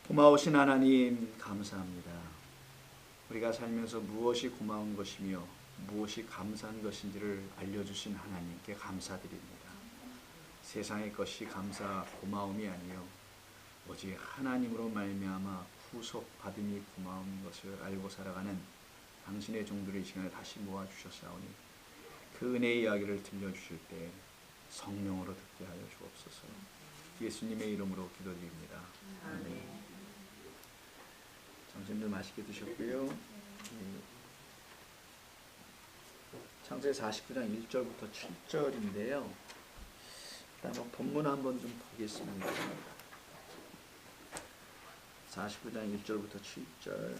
고마우신 하나님 감사합니다. 우리가 살면서 무엇이 고마운 것이며 무엇이 감사한 것인지를 알려주신 하나님께 감사드립니다. 세상의 것이 감사 고마움이 아니요 오직 하나님으로 말미암아 후속받음이 고마운 것을 알고 살아가는 당신의 종들의 시간에 다시 모아주셨사오니 그 은혜의 이야기를 들려주실 때 성령으로 듣게 하여 주옵소서. 예수님의 이름으로 기도드립니다. 아멘. 점심들 맛있게 드셨고요. 창세기 49장 1절부터 7절인데요. 일단 본문 한번 좀 보겠습니다. 49장 1절부터 7절.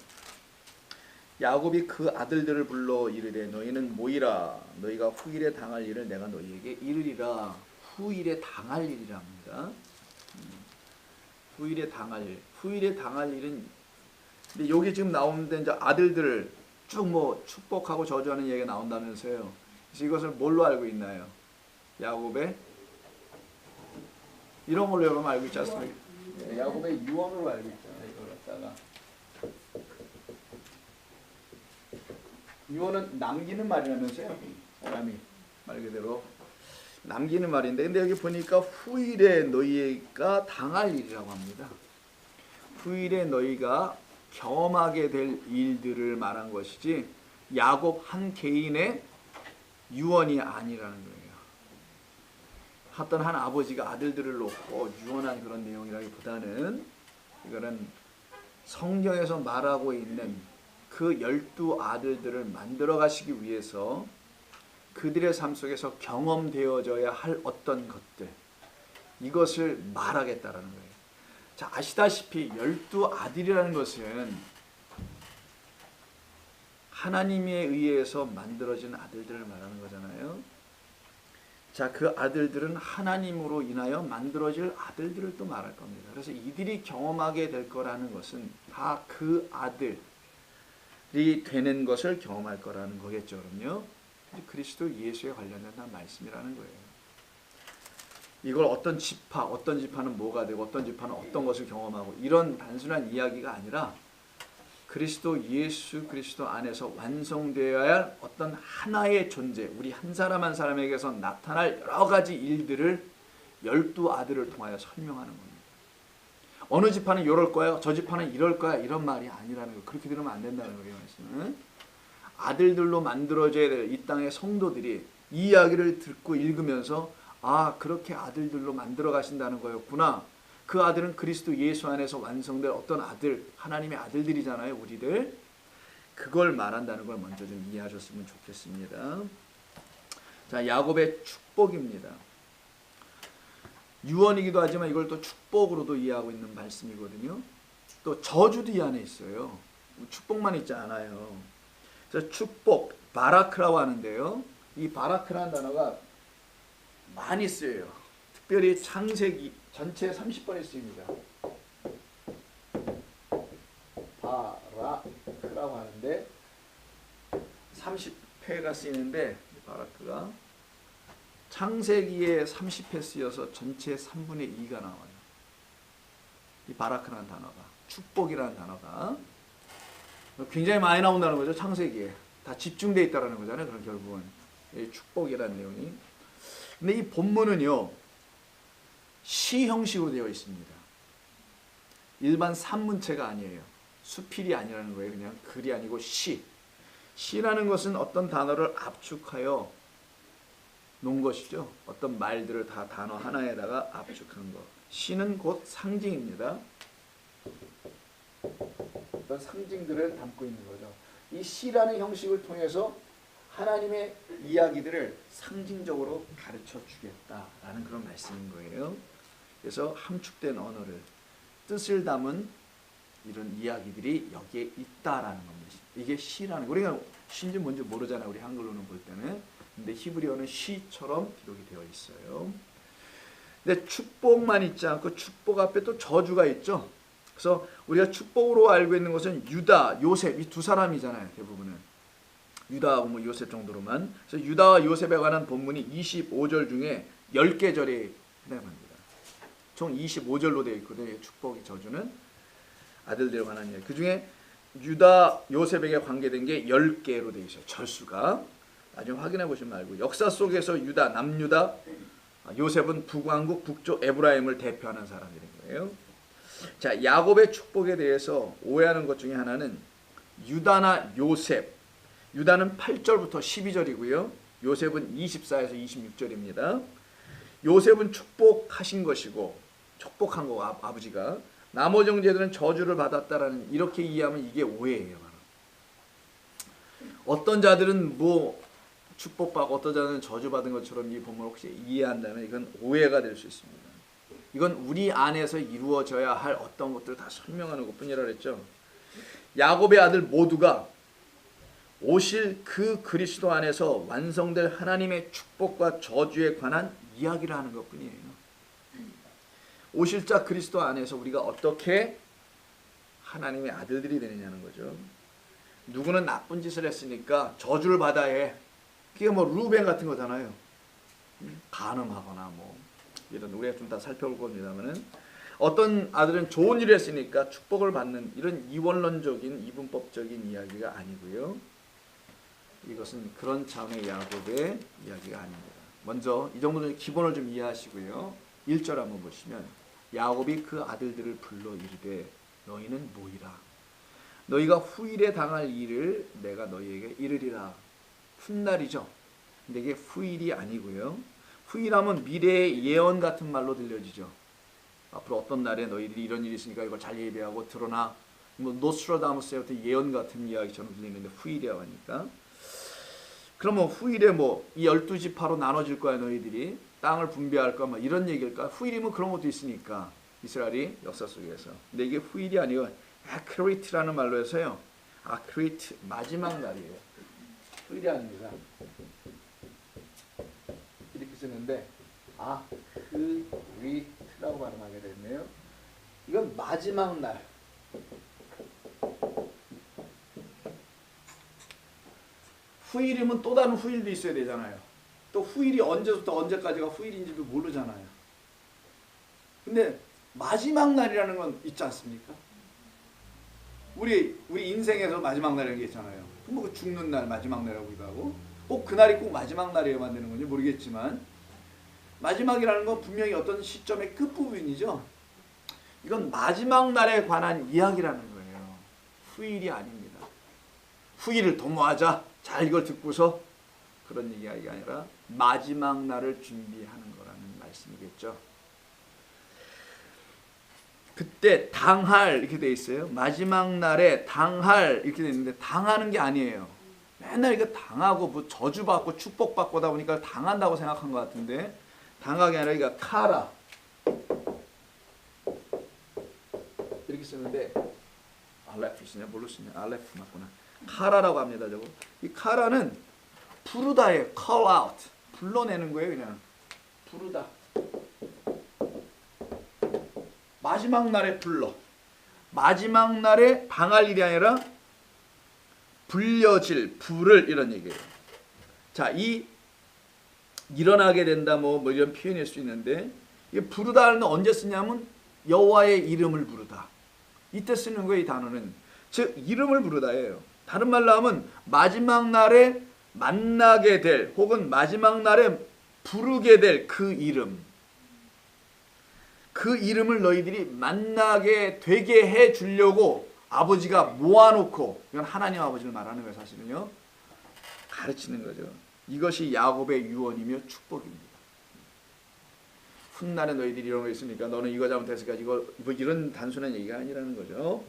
야곱이 그 아들들을 불러 이르되 너희는 모이라. 너희가 후일에 당할 일을 내가 너희에게 이르리라. 후일에 당할 일이랍니다. 후일에 당할 일. 후일에 당할 일은 근데 여기 지금 나오는데 이제 아들들을 쭉 뭐 축복하고 저주하는 얘기가 나온다면서요. 그래서 이것을 뭘로 알고 있나요? 야곱의 이런 걸로 여러분 알고 있지 않습니까? 야곱의 유언으로 알고 있잖아요. 이걸 갖다가 유언은 남기는 말이라면서요. 사람이 말 그대로 남기는 말인데, 근데 여기 보니까 후일에 너희가 당할 일이라고 합니다. 후일에 너희가 경험하게 될 일들을 말한 것이지 야곱 한 개인의 유언이 아니라는 거예요. 어떤 한 아버지가 아들들을 놓고 유언한 그런 내용이라기보다는 이거는 성경에서 말하고 있는 그 12 아들들을 만들어 가시기 위해서 그들의 삶 속에서 경험되어져야 할 어떤 것들, 이것을 말하겠다라는 거예요. 자, 아시다시피 12 아들이라는 것은 하나님에 의해서 만들어진 아들들을 말하는 거잖아요. 자, 그 아들들은 하나님으로 인하여 만들어질 아들들을 또 말할 겁니다. 그래서 이들이 경험하게 될 거라는 것은 다 그 아들이 되는 것을 경험할 거라는 거겠죠. 그럼요. 그리스도 예수에 관련된 말씀이라는 거예요. 이걸 어떤 지파는 뭐가 되고 어떤 지파는 어떤 것을 경험하고 이런 단순한 이야기가 아니라 그리스도 예수 그리스도 안에서 완성되어야 할 어떤 하나의 존재, 우리 한 사람 한 사람에게서 나타날 여러 가지 일들을 12 아들을 통하여 설명하는 겁니다. 어느 지파는 이럴 거야, 저 지파는 이럴 거야, 이런 말이 아니라는 거. 그렇게 들으면 안 된다는 거예요. 말씀은. 아들들로 만들어져야 될 이 땅의 성도들이 이 이야기를 듣고 읽으면서 아, 그렇게 아들들로 만들어 가신다는 거였구나. 그 아들은 그리스도 예수 안에서 완성될 어떤 아들, 하나님의 아들들이잖아요, 우리들. 그걸 말한다는 걸 먼저 좀 이해하셨으면 좋겠습니다. 자, 야곱의 축복입니다. 유언이기도 하지만 이걸 또 축복으로도 이해하고 있는 말씀이거든요. 또 저주도 이 안에 있어요. 축복만 있지 않아요. 그래서 축복, 바라크라고 하는데요. 이 바라크라는 단어가 많이 쓰여요. 특별히 창세기 전체 30번에 쓰입니다. 바라크라고 하는데 30회가 쓰이는데 바라크가 창세기에 30회 쓰여서 전체 3분의 2가 나와요. 이 바라크라는 단어가, 축복이라는 단어가 굉장히 많이 나온다는 거죠. 창세기에 다 집중되어 있다는 거잖아요. 그럼 결국은 이 축복이라는 내용이. 근데 이 본문은요, 시 형식으로 되어 있습니다. 일반 산문체가 아니에요. 수필이 아니라는 거예요. 그냥 글이 아니고 시. 시라는 것은 어떤 단어를 압축하여 놓은 것이죠. 어떤 말들을 다 단어 하나에다가 압축한 것. 시는 곧 상징입니다. 어떤 상징들을 담고 있는 거죠. 이 시라는 형식을 통해서 하나님의 이야기들을 상징적으로 가르쳐 주겠다라는 그런 말씀인 거예요. 그래서 함축된 언어를, 뜻을 담은 이런 이야기들이 여기에 있다라는 겁니다. 이게 시라는 거. 우리가 시인지 뭔지 모르잖아요. 우리 한글로는 볼 때는. 근데 히브리어는 시처럼 기록이 되어 있어요. 근데 축복만 있지 않고 축복 앞에 또 저주가 있죠. 그래서 우리가 축복으로 알고 있는 것은 유다, 요셉 이 두 사람이잖아요. 대부분은. 유다하고 뭐 요셉 정도로만. 그래서 유다와 요셉에 관한 본문이 25절 중에 10개 절에 해당합니다. 총 25절로 되어 있거든요. 축복이 저주는. 아들들에 관한 이야기. 그 중에 유다 요셉에게 관계된 게 10개로 되어 있어요. 절수가. 나중에 확인해 보시면 알고. 역사 속에서 유다, 남유다, 요셉은 북왕국 북쪽 에브라임을 대표하는 사람들인 거예요. 자, 야곱의 축복에 대해서 오해하는 것 중에 하나는 유다나 요셉. 유다는 8절부터 12절이고요. 요셉은 24에서 26절입니다. 요셉은 축복하신 것이고 축복한 거 아버지가, 나머지 형제들은 저주를 받았다라는, 이렇게 이해하면 이게 오해예요. 어떤 자들은 뭐 축복받고 어떤 자들은 저주받은 것처럼 이 본문을 혹시 이해한다면 이건 오해가 될 수 있습니다. 이건 우리 안에서 이루어져야 할 어떤 것들을 다 설명하는 것뿐이라 그랬죠. 야곱의 아들 모두가 오실 그 그리스도 안에서 완성될 하나님의 축복과 저주에 관한 이야기를 하는 것뿐이에요. 오실 자 그리스도 안에서 우리가 어떻게 하나님의 아들들이 되느냐는 거죠. 누구는 나쁜 짓을 했으니까 저주를 받아야 해. 그게 뭐 루벤 같은 거잖아요. 간음하거나 뭐 이런, 우리가 좀 다 살펴볼 겁니다만은, 어떤 아들은 좋은 일을 했으니까 축복을 받는, 이런 이원론적인 이분법적인 이야기가 아니고요. 이것은 그런 차원의 야곱의 이야기가 아닙니다. 먼저 이 정도는 기본을 좀 이해하시고요. 1절 한번 보시면 야곱이 그 아들들을 불러 이르되 너희는 모이라. 너희가 후일에 당할 일을 내가 너희에게 이르리라. 훗날이죠. 근데 이게 후일이 아니고요. 후일하면 미래의 예언 같은 말로 들려지죠. 앞으로 어떤 날에 너희들이 이런 일이 있으니까 이걸 잘 예비하고 드러나. 뭐 노스트라다무스의 예언 같은 이야기처럼 들리는데 후일이라고 하니까. 그러면 후일에 뭐 이 12지파로 나눠질 거야 너희들이. 땅을 분배할 거야. 뭐 이런 얘기일까? 후일이면 그런 것도 있으니까. 이스라엘이 역사 속에서. 근데 이게 후일이 아니고 아크리트라는 말로 해서요. 아크리트, 마지막 날이에요. 후일이 아닙니다. 이렇게 쓰는데 아크리트라고 발음하게 됐네요. 이건 마지막 날. 후일이면 또 다른 후일도 있어야 되잖아요. 또 후일이 언제부터 언제까지가 후일인지도 모르잖아요. 근데 마지막 날이라는 건 있지 않습니까? 우리 인생에서 마지막 날이라는 게 있잖아요. 뭐 죽는 날 마지막 날이라고도 하고, 꼭 그날이 꼭 마지막 날이어야만 되는 건지 모르겠지만, 마지막이라는 건 분명히 어떤 시점의 끝부분이죠. 이건 마지막 날에 관한 이야기라는 거예요. 후일이 아닙니다. 후일을 도모하자. 자, 이걸 듣고서 그런 얘기가 아니라 마지막 날을 준비하는 거라는 말씀이겠죠. 그때 당할 이렇게 돼 있어요. 마지막 날에 당할 이렇게 돼 있는데, 당하는 게 아니에요. 맨날 이거 당하고 뭐 저주받고 축복받고다 보니까 당한다고 생각한 것 같은데, 당하게 아니라 이거 카라 이렇게 쓰는데, 알레프 쓰냐 뭘로 쓰냐, 알레프 맞구나. 카라라고 합니다. 저거. 이 카라는 부르다예요. call out, 불러내는 거예요. 그냥 부르다. 마지막 날에 불러. 마지막 날에 당할 일이 아니라 불려질, 부를, 이런 얘기예요. 자, 이 일어나게 된다 뭐 이런 표현일 수 있는데, 이 부르다는 언제 쓰냐면 여호와의 이름을 부르다. 이때 쓰는 거예요. 이 단어는 즉 이름을 부르다예요. 다른 말로 하면 마지막 날에 만나게 될, 혹은 마지막 날에 부르게 될 그 이름, 그 이름을 너희들이 만나게 되게 해 주려고 아버지가 모아놓고, 이건 하나님 아버지를 말하는 거예요. 사실은요, 가르치는 거죠. 이것이 야곱의 유언이며 축복입니다. 훗날에 너희들이 이런 거 있으니까 너는 이거 잘못했으니까 이거 뭐 이런 단순한 얘기가 아니라는 거죠.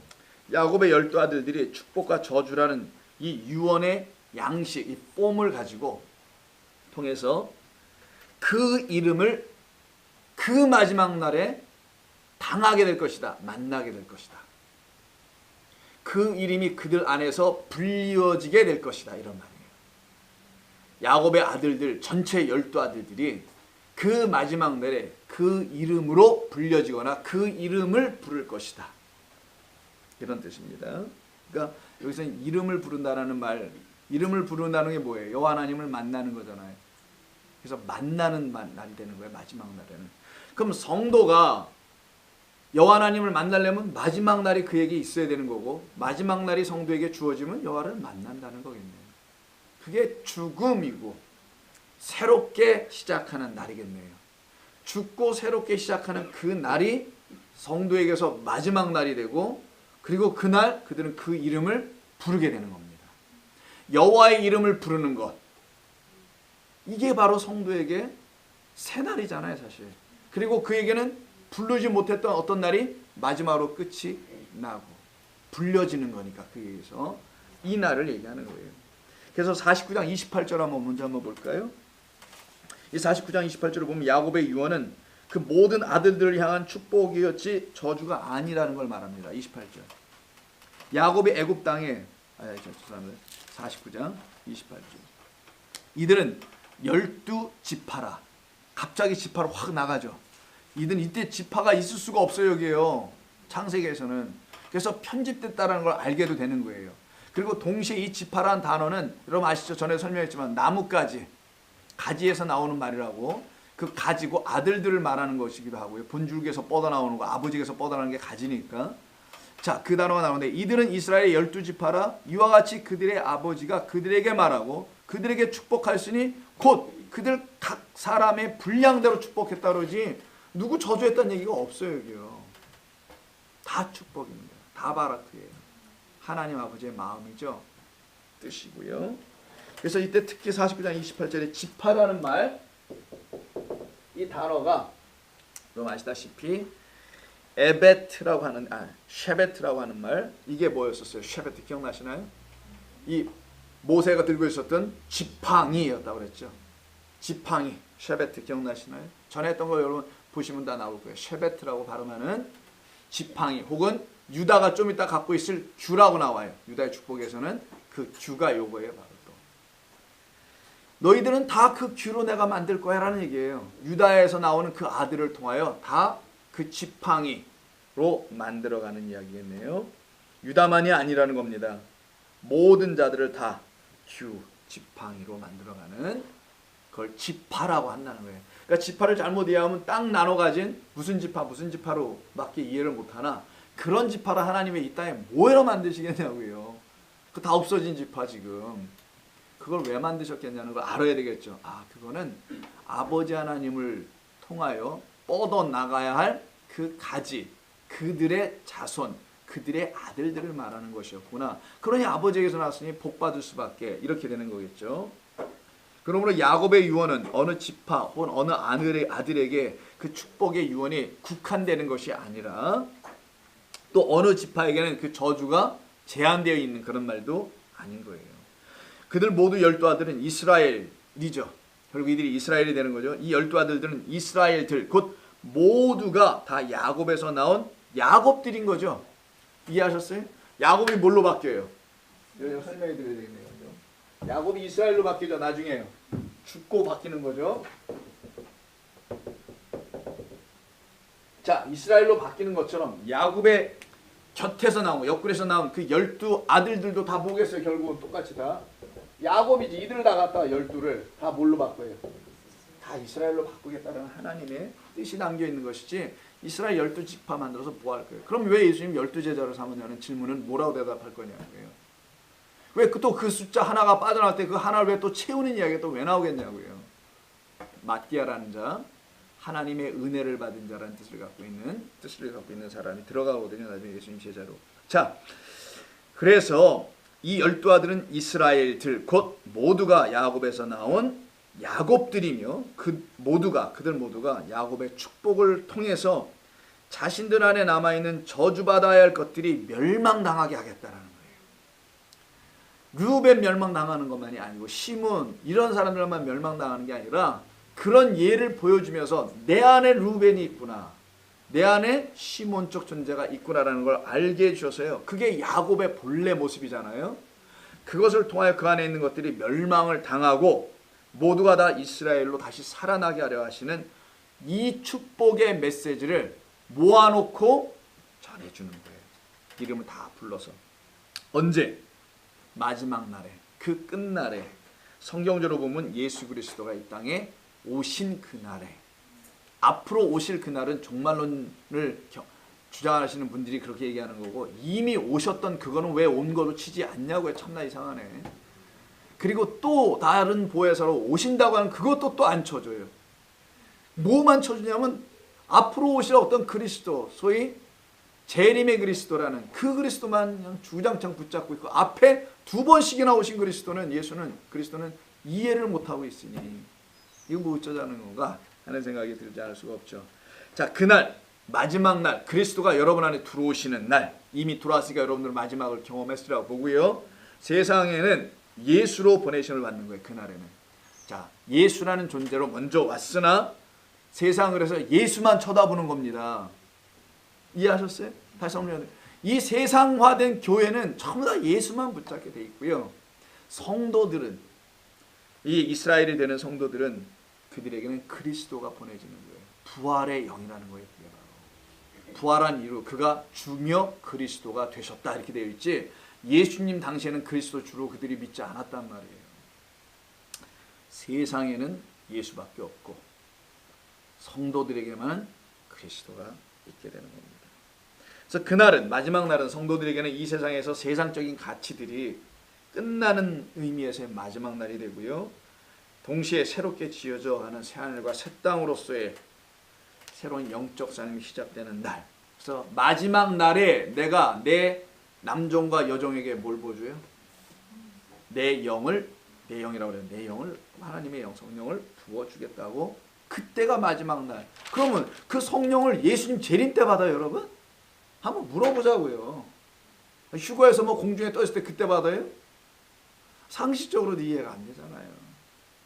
야곱의 12아들들이 축복과 저주라는 이 유언의 양식, 이 폼을 가지고 통해서 그 이름을 그 마지막 날에 당하게 될 것이다. 만나게 될 것이다. 그 이름이 그들 안에서 불리어지게 될 것이다. 이런 말이에요. 야곱의 아들들, 전체 12아들들이 그 마지막 날에 그 이름으로 불려지거나 그 이름을 부를 것이다. 이런 뜻입니다. 그러니까 여기서 이름을 부른다라는 말, 이름을 부른다는 게 뭐예요? 여호와 하나님을 만나는 거잖아요. 그래서 만나는 날이 되는 거예요. 마지막 날에는. 그럼 성도가 여호와 하나님을 만나려면 마지막 날이 그에게 있어야 되는 거고 마지막 날이 성도에게 주어지면 여호와를 만난다는 거겠네요. 그게 죽음이고 새롭게 시작하는 날이겠네요. 죽고 새롭게 시작하는 그 날이 성도에게서 마지막 날이 되고 그리고 그날 그들은 그 이름을 부르게 되는 겁니다. 여호와의 이름을 부르는 것, 이게 바로 성도에게 새 날이잖아요 사실. 그리고 그에게는 부르지 못했던 어떤 날이 마지막으로 끝이 나고 불려지는 거니까 그에게서 이 날을 얘기하는 거예요. 그래서 49장 28절 먼저 한번 볼까요? 이 49장 28절을 보면 야곱의 유언은 그 모든 아들들을 향한 축복이었지 저주가 아니라는 걸 말합니다. 28절. 야곱이 애굽 땅에 49장 28절. 이들은 12지파라. 갑자기 지파로 확 나가죠. 이들은 이때 지파가 있을 수가 없어요. 여기에요. 창세기에서는. 그래서 편집됐다는 걸 알게도 되는 거예요. 그리고 동시에 이 지파라는 단어는 여러분 아시죠? 전에 설명했지만 나뭇가지, 가지에서 나오는 말이라고. 그 가지고 아들들을 말하는 것이기도 하고요. 본줄기에서 뻗어나오는 거, 아버지에서 뻗어나오는 게 가지니까. 자, 그 단어가 나오는데 이들은 이스라엘의 12지파라 이와 같이 그들의 아버지가 그들에게 말하고 그들에게 축복하였으니 곧 그들 각 사람의 분량대로 축복했다 그러지 누구 저주했다는 얘기가 없어요. 여기요. 다 축복입니다. 다 바라크예요. 하나님 아버지의 마음이죠. 뜻이고요. 그래서 이때 특히 49장 28절에 지파라는 말, 이 단어가 여러분 아시다시피 에베트라고 하는 쉐베트라고 하는 말, 이게 뭐였었어요? 쉐베트 기억나시나요? 이 모세가 들고 있었던 지팡이였다고 그랬죠. 지팡이, 쉐베트 기억나시나요? 전에 했던 거 여러분 보시면 다 나올 거예요. 쉐베트라고 발음하는 지팡이, 혹은 유다가 좀 이따 갖고 있을 규라고 나와요. 유다의 축복에서는 그 규가 요거예요. 바로 또 너희들은 다 그 규로 내가 만들 거야 라는 얘기예요. 유다에서 나오는 그 아들을 통하여 다 그 지팡이로 만들어가는 이야기겠네요. 유다만이 아니라는 겁니다. 모든 자들을 다 규, 지팡이로 만들어가는 그걸 지파라고 한다는 거예요. 그러니까 지파를 잘못 이해하면 땅 나눠 가진 무슨 지파로 맞게 이해를 못하나, 그런 지파를 하나님의 이 땅에 뭐로 만드시겠냐고요. 그 다 없어진 지파 지금. 그걸 왜 만드셨겠냐는 걸 알아야 되겠죠. 그거는 아버지 하나님을 통하여 뻗어 나가야 할 그 가지, 그들의 자손, 그들의 아들들을 말하는 것이었구나. 그러니 아버지에게서 나왔으니 복받을 수밖에, 이렇게 되는 거겠죠. 그러므로 야곱의 유언은 어느 지파 혹은 어느 아들에게 그 축복의 유언이 국한되는 것이 아니라 또 어느 지파에게는 그 저주가 제한되어 있는 그런 말도 아닌 거예요. 그들 모두 12아들은 이스라엘이죠. 결국 이들이 이스라엘이 되는 거죠. 이 12아들들은 이스라엘들, 곧 모두가 다 야곱에서 나온 야곱들인 거죠. 이해하셨어요? 야곱이 뭘로 바뀌어요? 여기 설명해 드려야 되겠네요. 야곱이 이스라엘로 바뀌죠. 나중에요. 죽고 바뀌는 거죠. 자, 이스라엘로 바뀌는 것처럼 야곱의 곁에서 나온, 옆구리에서 나온 그 12아들들도 다 뭐겠어요? 결국은 똑같이 다 야곱이지. 이들을 다 갖다가 12를 다 뭘로 바꿔요? 다 이스라엘로 바꾸겠다는 하나님의 뜻이 담겨있는 것이지, 이스라엘 12지파 만들어서 뭐 할 거예요? 그럼 왜 예수님 12제자를 삼느냐는 질문은 뭐라고 대답할 거냐고요. 왜 또 그 숫자 하나가 빠져나갈 때 그 하나를 왜 또 채우는 이야기가 또 왜 나오겠냐고요. 마띠아라는 자, 하나님의 은혜를 받은 자라는 뜻을 갖고 있는 사람이 들어가거든요. 나중에 예수님 제자로. 자, 그래서 이 12아들은 이스라엘들, 곧 모두가 야곱에서 나온 야곱들이며 그들 모두가 야곱의 축복을 통해서 자신들 안에 남아있는 저주받아야 할 것들이 멸망당하게 하겠다라는 거예요. 르우벤 멸망당하는 것만이 아니고 시몬 이런 사람들만 멸망당하는 게 아니라 그런 예를 보여주면서 내 안에 르우벤이 있구나, 내 안에 시몬적 존재가 있구나라는 걸 알게 해주셔서요. 그게 야곱의 본래 모습이잖아요. 그것을 통하여 그 안에 있는 것들이 멸망을 당하고 모두가 다 이스라엘로 다시 살아나게 하려 하시는 이 축복의 메시지를 모아놓고 전해주는 거예요. 이름을 다 불러서. 언제? 마지막 날에, 그 끝날에, 성경적으로 보면 예수 그리스도가 이 땅에 오신 그날에, 앞으로 오실 그날은 종말론을 주장하시는 분들이 그렇게 얘기하는 거고, 이미 오셨던 그거는 왜 온 거로 치지 않냐고요. 참나 이상하네. 그리고 또 다른 보혜사로 오신다고 하는 그것도 또 안 쳐줘요. 뭐만 쳐주냐면 앞으로 오실 어떤 그리스도, 소위 재림의 그리스도라는 그 그리스도만 그냥 주장창 붙잡고 있고, 앞에 두 번씩이나 오신 그리스도는, 예수는, 그리스도는 이해를 못하고 있으니 이거 뭐 어쩌자는 건가 하는 생각이 들지 않을 수가 없죠. 자, 그날 마지막 날, 그리스도가 여러분 안에 들어오시는 날, 이미 들어왔으니까 여러분들 마지막을 경험했으라고 보고요. 세상에는 예수로 보내심을 받는 거예요. 그날에는. 자, 예수라는 존재로 먼저 왔으나 세상을 해서 예수만 쳐다보는 겁니다. 이해하셨어요? 다시 한번 이 세상화된 교회는 전부 다 예수만 붙잡게 돼 있고요. 성도들은, 이 이스라엘이 되는 성도들은 그들에게는 그리스도가 보내지는 거예요. 부활의 영이라는 거예요. 그게 바로 부활한 이유, 그가 주며 그리스도가 되셨다 이렇게 되어 있지, 예수님 당시에는 그리스도 주로 그들이 믿지 않았단 말이에요. 세상에는 예수밖에 없고 성도들에게만 그리스도가 있게 되는 겁니다. 그래서 그날은, 마지막 날은 성도들에게는 이 세상에서 세상적인 가치들이 끝나는 의미에서의 마지막 날이 되고요. 동시에 새롭게 지어져 가는 새하늘과 새 땅으로서의 새로운 영적 삶이 시작되는 날. 그래서 마지막 날에 내가 내 남종과 여종에게 뭘 보여줘요? 내 영을, 내 영이라고 그래요. 내 영을, 하나님의 영, 성령을 부어주겠다고. 그때가 마지막 날. 그러면 그 성령을 예수님 재림 때 받아요, 여러분? 한번 물어보자고요. 휴가에서 뭐 공중에 떠 있을 때 그때 받아요? 상식적으로도 이해가 안 되잖아요.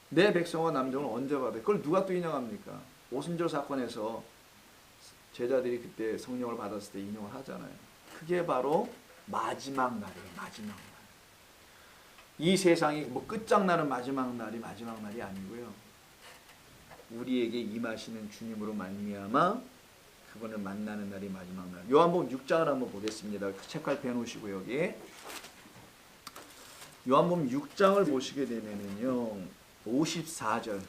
내 백성과 남종을 언제 받아요? 그걸 누가 또 인정합니까? 오순절 사건에서 제자들이 그때 성령을 받았을 때 인용을 하잖아요. 그게 바로 마지막 날이에요. 마지막 날. 이 세상이 뭐 끝장나는 마지막 날이 마지막 날이 아니고요. 우리에게 임하시는 주님으로 말미암아 그분을 만나는 날이 마지막 날. 요한복음 6장을 한번 보겠습니다. 책갈피 해놓으시고 여기 요한복음 6장을 보시게 되면은요, 54절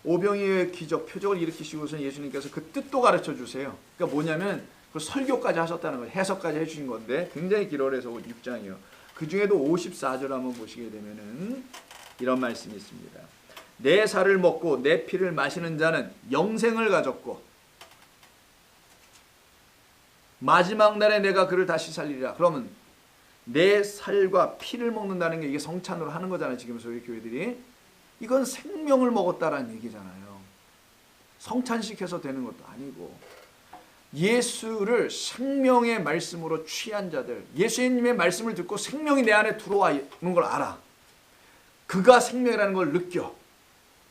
오병이어의 기적 표적을 일으키시고서 예수님께서 그 뜻도 가르쳐 주세요. 그러니까 뭐냐면 그 설교까지 하셨다는 거예요. 해석까지 해주신 건데 굉장히 길어요. 6장이요. 그 중에도 54절 한번 보시게 되면은 이런 말씀이 있습니다. 내 살을 먹고 내 피를 마시는 자는 영생을 가졌고 마지막 날에 내가 그를 다시 살리리라. 그러면 내 살과 피를 먹는다는 게 이게 성찬으로 하는 거잖아요. 지금 저희 교회들이. 이건 생명을 먹었다라는 얘기잖아요. 성찬식해서 되는 것도 아니고, 예수를 생명의 말씀으로 취한 자들, 예수님의 말씀을 듣고 생명이 내 안에 들어와 있는 걸 알아. 그가 생명이라는 걸 느껴.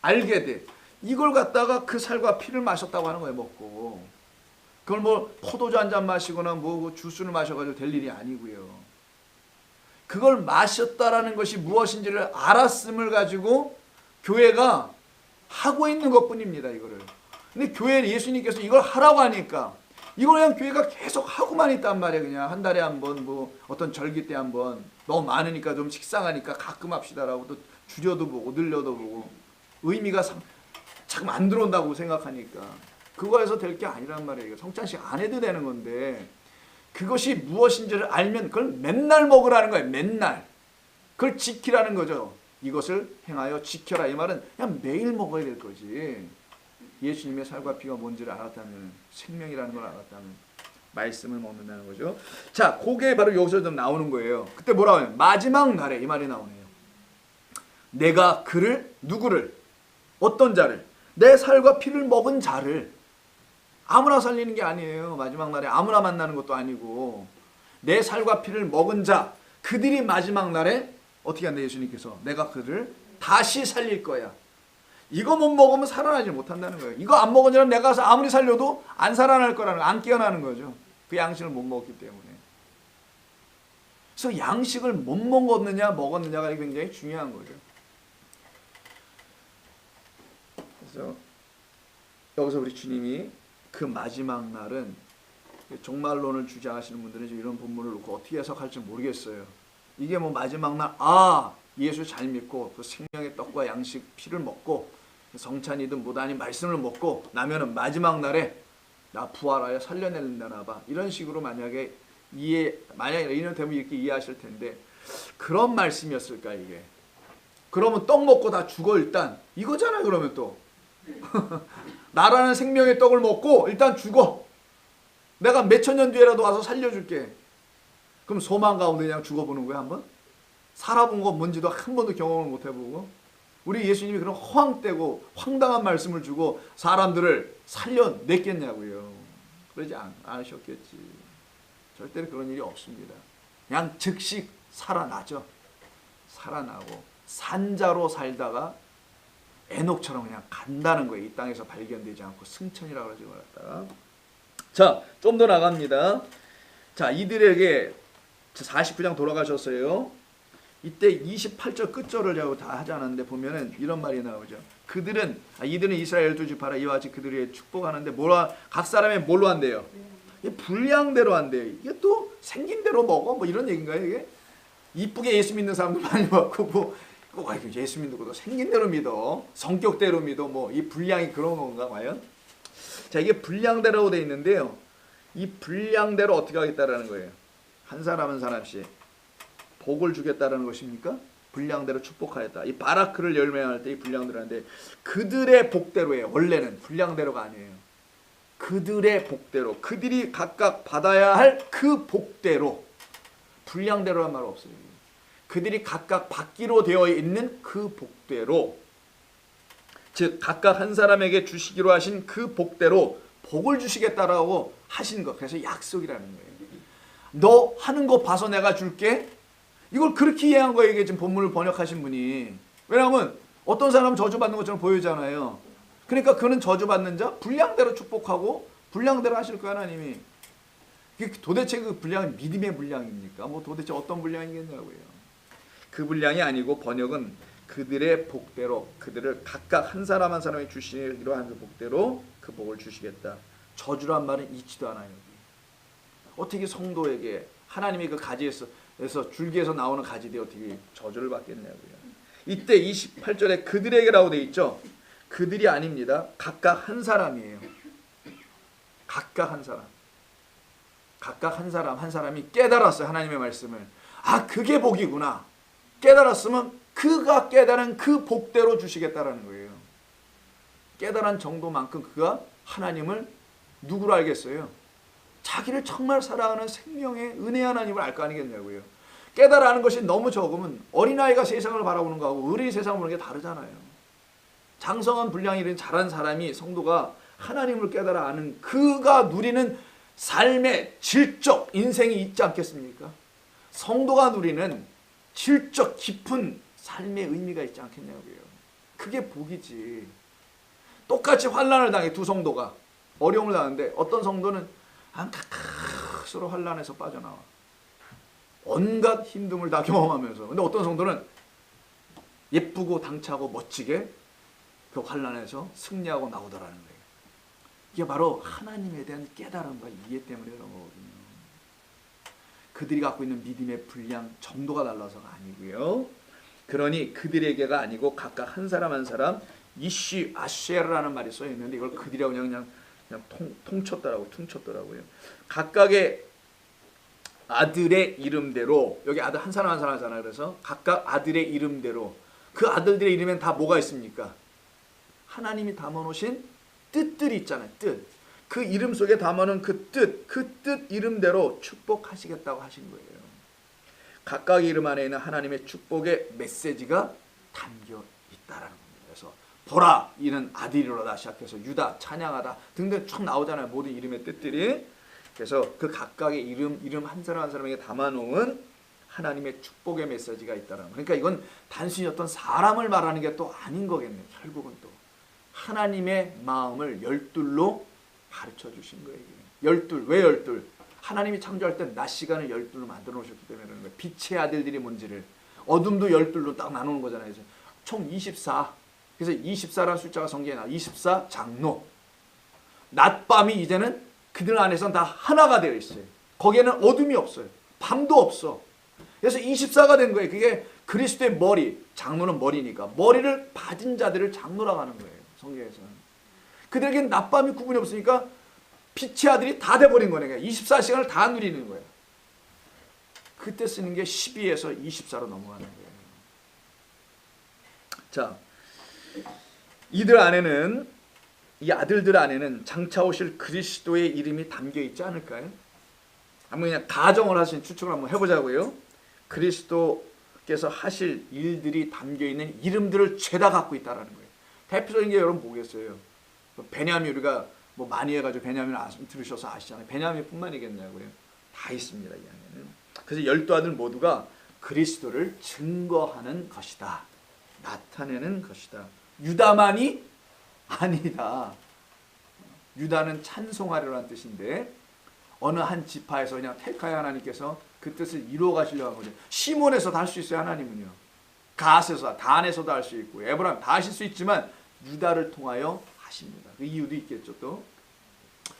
알게 돼. 이걸 갖다가 그 살과 피를 마셨다고 하는 거예요. 먹고. 그걸 뭐 포도주 한 잔 마시거나 뭐 주스를 마셔가지고 될 일이 아니고요. 그걸 마셨다라는 것이 무엇인지를 알았음을 가지고 교회가 하고 있는 것뿐입니다. 이거를. 근데 교회 예수님께서 이걸 하라고 하니까 이걸 그냥 교회가 계속 하고만 있단 말이에요. 그냥 한 달에 한 번, 뭐 어떤 절기 때 한 번, 너무 많으니까 좀 식상하니까 가끔 합시다라고 또 줄여도 보고 늘려도 보고 의미가 참 안 들어온다고 생각하니까 그거에서 될 게 아니란 말이에요. 성찬식 안 해도 되는 건데 그것이 무엇인지를 알면 그걸 맨날 먹으라는 거예요. 맨날. 그걸 지키라는 거죠. 이것을 행하여 지켜라. 이 말은 그냥 매일 먹어야 될 거지. 예수님의 살과 피가 뭔지를 알았다면, 생명이라는 걸 알았다면 말씀을 먹는다는 거죠. 자, 그게 바로 여기서 좀 나오는 거예요. 그때 뭐라고 해요? 마지막 날에 이 말이 나오네요. 내가 그를, 누구를, 어떤 자를, 내 살과 피를 먹은 자를, 아무나 살리는 게 아니에요. 마지막 날에 아무나 만나는 것도 아니고 내 살과 피를 먹은 자, 그들이 마지막 날에 어떻게 한다 예수님께서? 내가 그를 다시 살릴 거야. 이거 못 먹으면 살아나지 못한다는 거예요. 이거 안 먹은 자는 내가 아무리 살려도 안 살아날 거라는, 안 깨어나는 거죠. 그 양식을 못 먹기 때문에. 그래서 양식을 못 먹었느냐 먹었느냐가 굉장히 중요한 거죠. 그래서 여기서 우리 주님이 그 마지막 날은, 종말론을 주장하시는 분들은 이런 본문을 놓고 어떻게 해석할지 모르겠어요. 이게 뭐 마지막 날, 예수 잘 믿고 그 생명의 떡과 양식 피를 먹고 성찬이든 뭐든 아닌 말씀을 먹고 나면은 마지막 날에 나 부활하여 살려내려나 봐. 이런 식으로 만약에 만약에 이런 되면 이렇게 이해하실 텐데 그런 말씀이었을까 이게? 그러면 떡 먹고 다 죽어 일단 이거잖아요. 그러면 또 나라는 생명의 떡을 먹고 일단 죽어. 내가 몇천 년 뒤에라도 와서 살려줄게. 그럼 소망 가운데 그냥 죽어보는 거야 한번? 살아본 건 뭔지도 한 번도 경험을 못 해보고 우리 예수님이 그런 허황되고 황당한 말씀을 주고 사람들을 살려냈겠냐고요. 그러지 않으셨겠지. 절대로 그런 일이 없습니다. 그냥 즉시 살아나죠. 살아나고 산자로 살다가 에녹처럼 그냥 간다는 거예요. 이 땅에서 발견되지 않고 승천이라고 그러지 말았다가. 자, 좀 더 나갑니다. 자, 이들에게 49장 돌아가셨어요. 이때 28절 끝절을 다 하지 않았는데 보면은 이런 말이 나오죠. 이들은 이스라엘 12지파라 이와 같이 그들이 축복하는데 각 사람이 뭘로 한대요? 분량대로 한대요. 이게 또 생긴 대로 먹어? 뭐 이런 얘기인가요 이게? 이쁘게 예수 믿는 사람도 많이 봤고 예수 믿는 것도 생긴 대로 믿어. 성격대로 믿어. 뭐 이 분량이 그런 건가 과연? 자, 이게 분량대로 돼 있는데요. 이 분량대로 어떻게 하겠다라는 거예요? 한 사람 한 사람씩 복을 주겠다라는 것입니까? 분량대로 축복하였다. 이 바라크를 열매할 때 이 분량대로 하는데 그들의 복대로예요. 원래는 분량대로가 아니에요. 그들의 복대로, 그들이 각각 받아야 할 그 복대로. 분량대로란 말 없어요. 그들이 각각 받기로 되어 있는 그 복대로, 즉 각각 한 사람에게 주시기로 하신 그 복대로 복을 주시겠다라고 하신 것. 그래서 약속이라는 거예요. 너 하는 거 봐서 내가 줄게. 이걸 그렇게 이해한 거예요. 이게 지금 본문을 번역하신 분이. 왜냐하면 어떤 사람은 저주받는 것처럼 보이잖아요. 그러니까 그는 저주받는 자 분량대로 축복하고 분량대로 하실 거야 하나님이. 도대체 그 분량은 믿음의 분량입니까? 뭐 도대체 어떤 분량이겠냐고요. 그 분량이 아니고 번역은 그들의 복대로, 그들을 각각 한 사람 한 사람이 주시기로 한 그 복대로 그 복을 주시겠다. 저주란 말은 있지도 않아요. 어떻게 성도에게 하나님이 그 가지에서 줄기에서 나오는 가지들이 어떻게 저주를 받겠냐고요. 이때 28절에 그들에게라고 되어 있죠. 그들이 아닙니다. 각각 한 사람이에요. 각각 한 사람. 각각 한 사람이 깨달았어요. 하나님의 말씀을. 아, 그게 복이구나. 깨달았으면 그가 깨달은 그 복대로 주시겠다라는 거예요. 깨달은 정도만큼 그가 하나님을 누구로 알겠어요? 자기를 정말 사랑하는 생명의 은혜 하나님을 알 거 아니겠냐고요. 깨달아 아는 것이 너무 적으면 어린아이가 세상을 바라보는 거하고 어른이 세상을 보는 게 다르잖아요. 장성한 분량이 이런 잘한 사람이 성도가 하나님을 깨달아 아는 그가 누리는 삶의 질적 인생이 있지 않겠습니까? 성도가 누리는 질적 깊은 삶의 의미가 있지 않겠냐고요. 그게 복이지. 똑같이 환난을 당해 두 성도가 어려움을 당하는데 어떤 성도는 스스로 환난에서 빠져나와. 온갖 힘듦을 다 경험하면서. 근데 어떤 성도는 예쁘고 당차고 멋지게 그 환난에서 승리하고 나오더라는 거예요. 이게 바로 하나님에 대한 깨달음과 이해 때문에 그런 거거든요. 그들이 갖고 있는 믿음의 분량 정도가 달라서가 아니고요. 그러니 그들에게가 아니고 각각 한 사람 한 사람 이쉬 아쉐라는 말이 써 있는데 이걸 그들이라고 그냥 퉁쳤더라고요. 각각의 아들의 이름대로, 여기 아들 한 사람 한 사람 하잖아요. 그래서 각각 아들의 이름대로, 그 아들들의 이름엔 다 뭐가 있습니까? 하나님이 담아놓으신 뜻들이 있잖아요. 뜻. 그 이름 속에 담아놓은 그 뜻 이름대로 축복하시겠다고 하신 거예요. 각각의 이름 안에 있는 하나님의 축복의 메시지가 담겨 있다라는 겁니다. 그래서 보라, 이는 아들이로다 시작해서 유다, 찬양하다 등등 쭉 나오잖아요. 모든 이름의 뜻들이. 그래서 그 각각의 이름 한 사람 한 사람에게 담아놓은 하나님의 축복의 메시지가 있다는 거. 그러니까 이건 단순히 어떤 사람을 말하는 게 또 아닌 거겠네요. 결국은 또 하나님의 마음을 열둘로 가르쳐 주신 거예요. 열둘. 왜 열둘? 하나님이 창조할 때 낮 시간을 열둘로 만들어 놓으셨기 때문에 그런 거예요. 빛의 아들들이 뭔지를. 어둠도 열둘로 딱 나누는 거잖아요. 총 24. 그래서 24라는 숫자가 성경에 나와. 24 장로. 낮밤이 이제는 그들 안에서는 다 하나가 되어 있어요. 거기에는 어둠이 없어요. 밤도 없어. 그래서 24가 된 거예요. 그게 그리스도의 머리. 장로는 머리니까. 머리를 받은 자들을 장로라고 하는 거예요. 성경에서는. 그들에게는 낮밤이 구분이 없으니까 빛의 아들이 다 돼버린 거네. 24시간을 다 누리는 거예요. 그때 쓰는 게 12에서 24로 넘어가는 거예요. 자, 이들 안에는, 이 아들들 안에는 장차 오실 그리스도의 이름이 담겨 있지 않을까요? 한번 그냥 가정을 하신 추측을 한번 해보자고요. 그리스도께서 하실 일들이 담겨 있는 이름들을 죄다 갖고 있다라는 거예요. 대표적인 게 여러분 뭐겠어요? 베냐민, 우리가 뭐 많이 해가지고 베냐민 들으셔서 아시잖아요. 베냐민뿐만이겠냐고요. 다 있습니다, 이 안에는. 그래서 12아들 모두가 그리스도를 증거하는 것이다, 나타내는 것이다. 유다만이 아니다. 유다는 찬송하려는 뜻인데 어느 한 지파에서 그냥 택하여 하나님께서 그 뜻을 이루어 가시려고 한 거죠. 시몬에서도 할 수 있어요. 하나님은요. 갓에서, 단에서도 할 수 있고 에브라임 다 하실 수 있지만 유다를 통하여 하십니다. 그 이유도 있겠죠. 또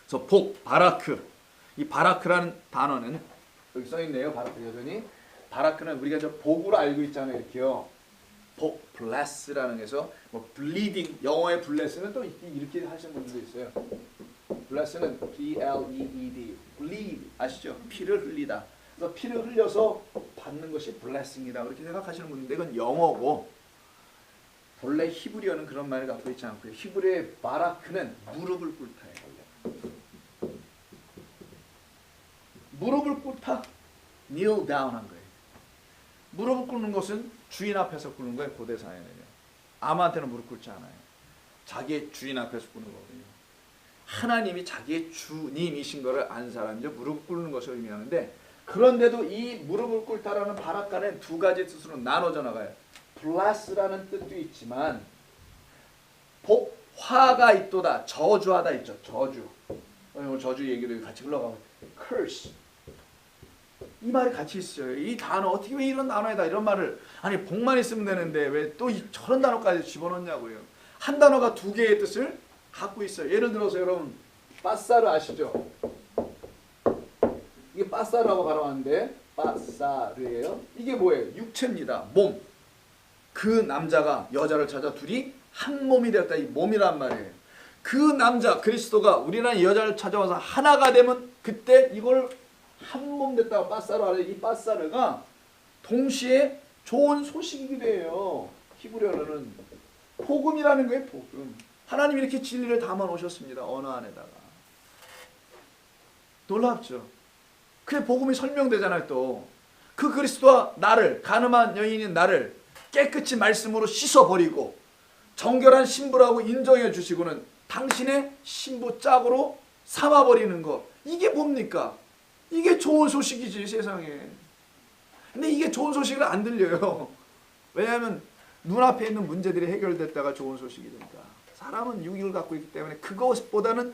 그래서 복, 바라크. 이 바라크라는 단어는 여기 써있네요. 바라크 여전히. 바라크는 우리가 저 복으로 알고 있잖아요. 이렇게요. 복, bless라는 해서 뭐 bleeding, 영어의 bless는 또 이렇게 하시는 분들도 있어요. bless는 B-L-E-E-D, bleed 아시죠? 피를 흘리다. 그래서 피를 흘려서 받는 것이 blessing이다. 그렇게 생각하시는 분인데 이건 영어고 본래 히브리어는 그런 말을 갖고 있지 않고요. 히브리어의 바라크는 무릎을 꿇다예요. 무릎을 꿇다, kneel down 한 거예요. 무릎을 꿇는 것은 주인 앞에서 꿇는 거예요. 고대 사회는요. 아무한테는 무릎 꿇지 않아요. 자기의 주인 앞에서 꿇는 거거든요. 하나님이 자기의 주님이신 것을 안 사람이죠. 무릎을 꿇는 것을 의미하는데, 그런데도 이 무릎을 꿇다라는 바라카는 두 가지 뜻으로 나눠져 나가요. bless라는 뜻도 있지만 복, 화가 있도다, 저주하다 있죠. 저주. 오늘 저주 얘기를 같이 흘러가고 curse. 이 말이 같이 있어요. 이 단어 어떻게 왜 이런 단어에다 이런 말을, 아니 복만 있으면 되는데 왜 또 저런 단어까지 집어넣냐고요. 한 단어가 두 개의 뜻을 갖고 있어요. 예를 들어서 여러분 빠사르 아시죠? 이게 빠사르라고 발음하는데 빠사르예요. 이게 뭐예요? 육체입니다. 몸. 그 남자가 여자를 찾아 둘이 한 몸이 되었다. 이 몸이란 말이에요. 그 남자 그리스도가 우리라는 여자를 찾아와서 하나가 되면 그때 이걸 한 몸 됐다고 빠사르 하래. 이 빠사르가 동시에 좋은 소식이기도 해요. 히브리어로는 복음이라는 거예요. 복음. 하나님이 이렇게 진리를 담아 놓으셨습니다. 언어 안에다가. 놀랍죠. 그게 복음이 설명되잖아요. 또 그 그리스도와 나를, 가늠한 여인인 나를 깨끗이 말씀으로 씻어버리고 정결한 신부라고 인정해 주시고는 당신의 신부 짝으로 삼아버리는 거. 이게 뭡니까? 이게 좋은 소식이지, 세상에. 근데 이게 좋은 소식을 안 들려요. 왜냐하면 눈앞에 있는 문제들이 해결됐다가 좋은 소식이 된다. 사람은 육을 갖고 있기 때문에 그것보다는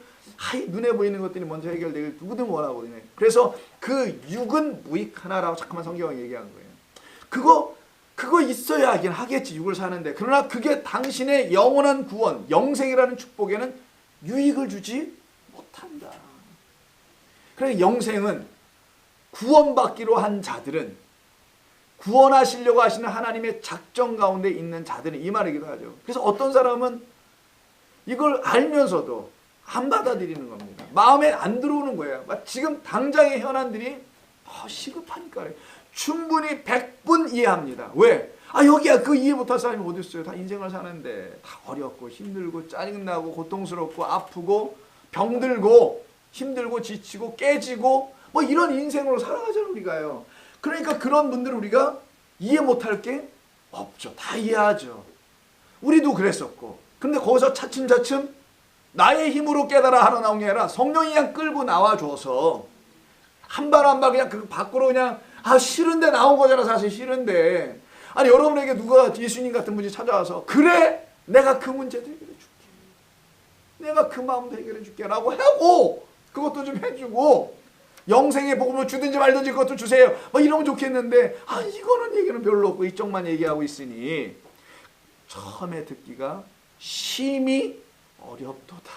눈에 보이는 것들이 먼저 해결되길 누구든 원하거든요. 그래서 그 육은 무익하나라고 잠깐만 성경이 얘기한 거예요. 그거 있어야 하긴 하겠지, 육을 사는데. 그러나 그게 당신의 영원한 구원, 영생이라는 축복에는 유익을 주지 못한다. 그래서 영생은 구원받기로 한 자들은, 구원하시려고 하시는 하나님의 작정 가운데 있는 자들은 이 말이기도 하죠. 그래서 어떤 사람은 이걸 알면서도 안 받아들이는 겁니다. 마음에 안 들어오는 거예요. 지금 당장의 현안들이 시급하니까. 충분히 100분 이해합니다. 왜? 여기야 그 이해 못할 사람이 어디 있어요. 다 인생을 사는데 다 어렵고 힘들고 짜증나고 고통스럽고 아프고 병들고 힘들고 지치고 깨지고 뭐 이런 인생으로 살아가잖아요. 우리가요. 그러니까 그런 분들을 우리가 이해 못할 게 없죠. 다 이해하죠. 우리도 그랬었고. 근데 거기서 차츰차츰 나의 힘으로 깨달아 하러 나온 게 아니라 성령이 그냥 끌고 나와줘서 한 발 한 발 그냥 그 밖으로 그냥 싫은데 나온 거잖아. 사실 싫은데. 아니 여러분에게 누가 예수님 같은 분이 찾아와서 그래 내가 그 문제도 해결해 줄게. 내가 그 마음도 해결해 줄게 라고 하고 그것도 좀 해주고 영생의 복음을 주든지 말든지 그것도 주세요. 뭐 이러면 좋겠는데 이거는 얘기는 별로 없고 이쪽만 얘기하고 있으니 처음에 듣기가 심히 어렵도다.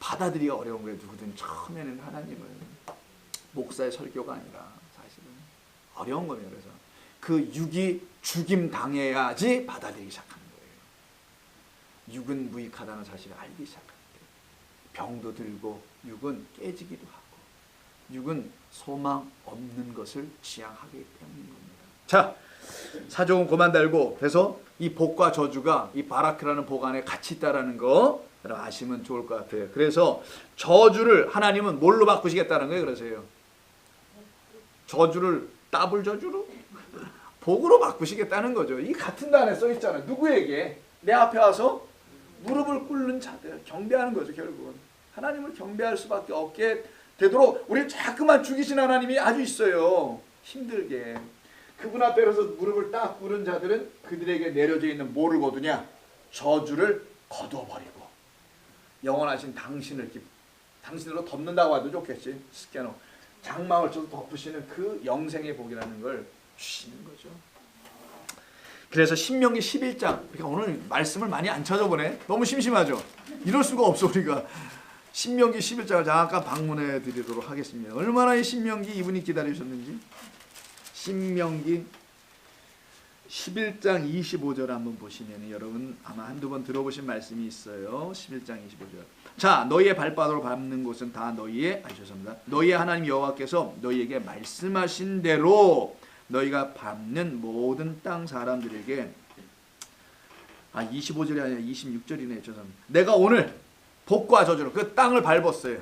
받아들이기가 어려운 거예요. 누구든 처음에는 하나님을. 목사의 설교가 아니라 사실은 어려운 거예요. 그래서 그 육이 죽임 당해야지 받아들이기 시작하는 거예요. 육은 무익하다는 사실을 알기 시작하는 거예요. 병도 들고 육은 깨지기도 하고 육은 소망 없는 것을 지향하기 때문인 겁니다. 자, 사족은 그만 달고, 그래서 이 복과 저주가 이 바라크라는 복 안에 같이 있다라는 거 아시면 좋을 것 같아요. 그래서 저주를 하나님은 뭘로 바꾸시겠다는 거예요? 그러세요. 저주를 더블 저주로 복으로 바꾸시겠다는 거죠. 이 같은 단에 써 있잖아요. 누구에게? 내 앞에 와서 무릎을 꿇는 자들, 경배하는 거죠. 결국은 하나님을 경배할 수밖에 없게 되도록 우리를 자꾸만 죽이신 하나님이 아주 있어요. 힘들게. 그분 앞에 서서 무릎을 딱 꿇은 자들은 그들에게 내려져 있는 뭐를 거두냐? 저주를 거두어버리고 영원하신 당신으로 덮는다고 해도 좋겠지. 스캐너 장막을 쳐서 덮으시는 그 영생의 복이라는 걸 주시는 거죠. 그래서 신명기 11장, 그러니까 오늘 말씀을 많이 안 찾아보네. 너무 심심하죠. 이럴 수가 없어. 우리가 신명기 11장을 잠깐 방문해 드리도록 하겠습니다. 얼마나 이 신명기 이분이 기다리셨는지. 신명기 11장 25절 한번 보시면 여러분 아마 한두 번 들어보신 말씀이 있어요. 11장 25절. 자, 너희의 발바닥으로 밟는 곳은 다 너희의 하나님 여호와께서 너희에게 말씀하신 대로 너희가 밟는 모든 땅 사람들에게 25절이 아니라 26절이네. 죄송합니다. 내가 오늘 복과 저주로 그 땅을 밟았어요.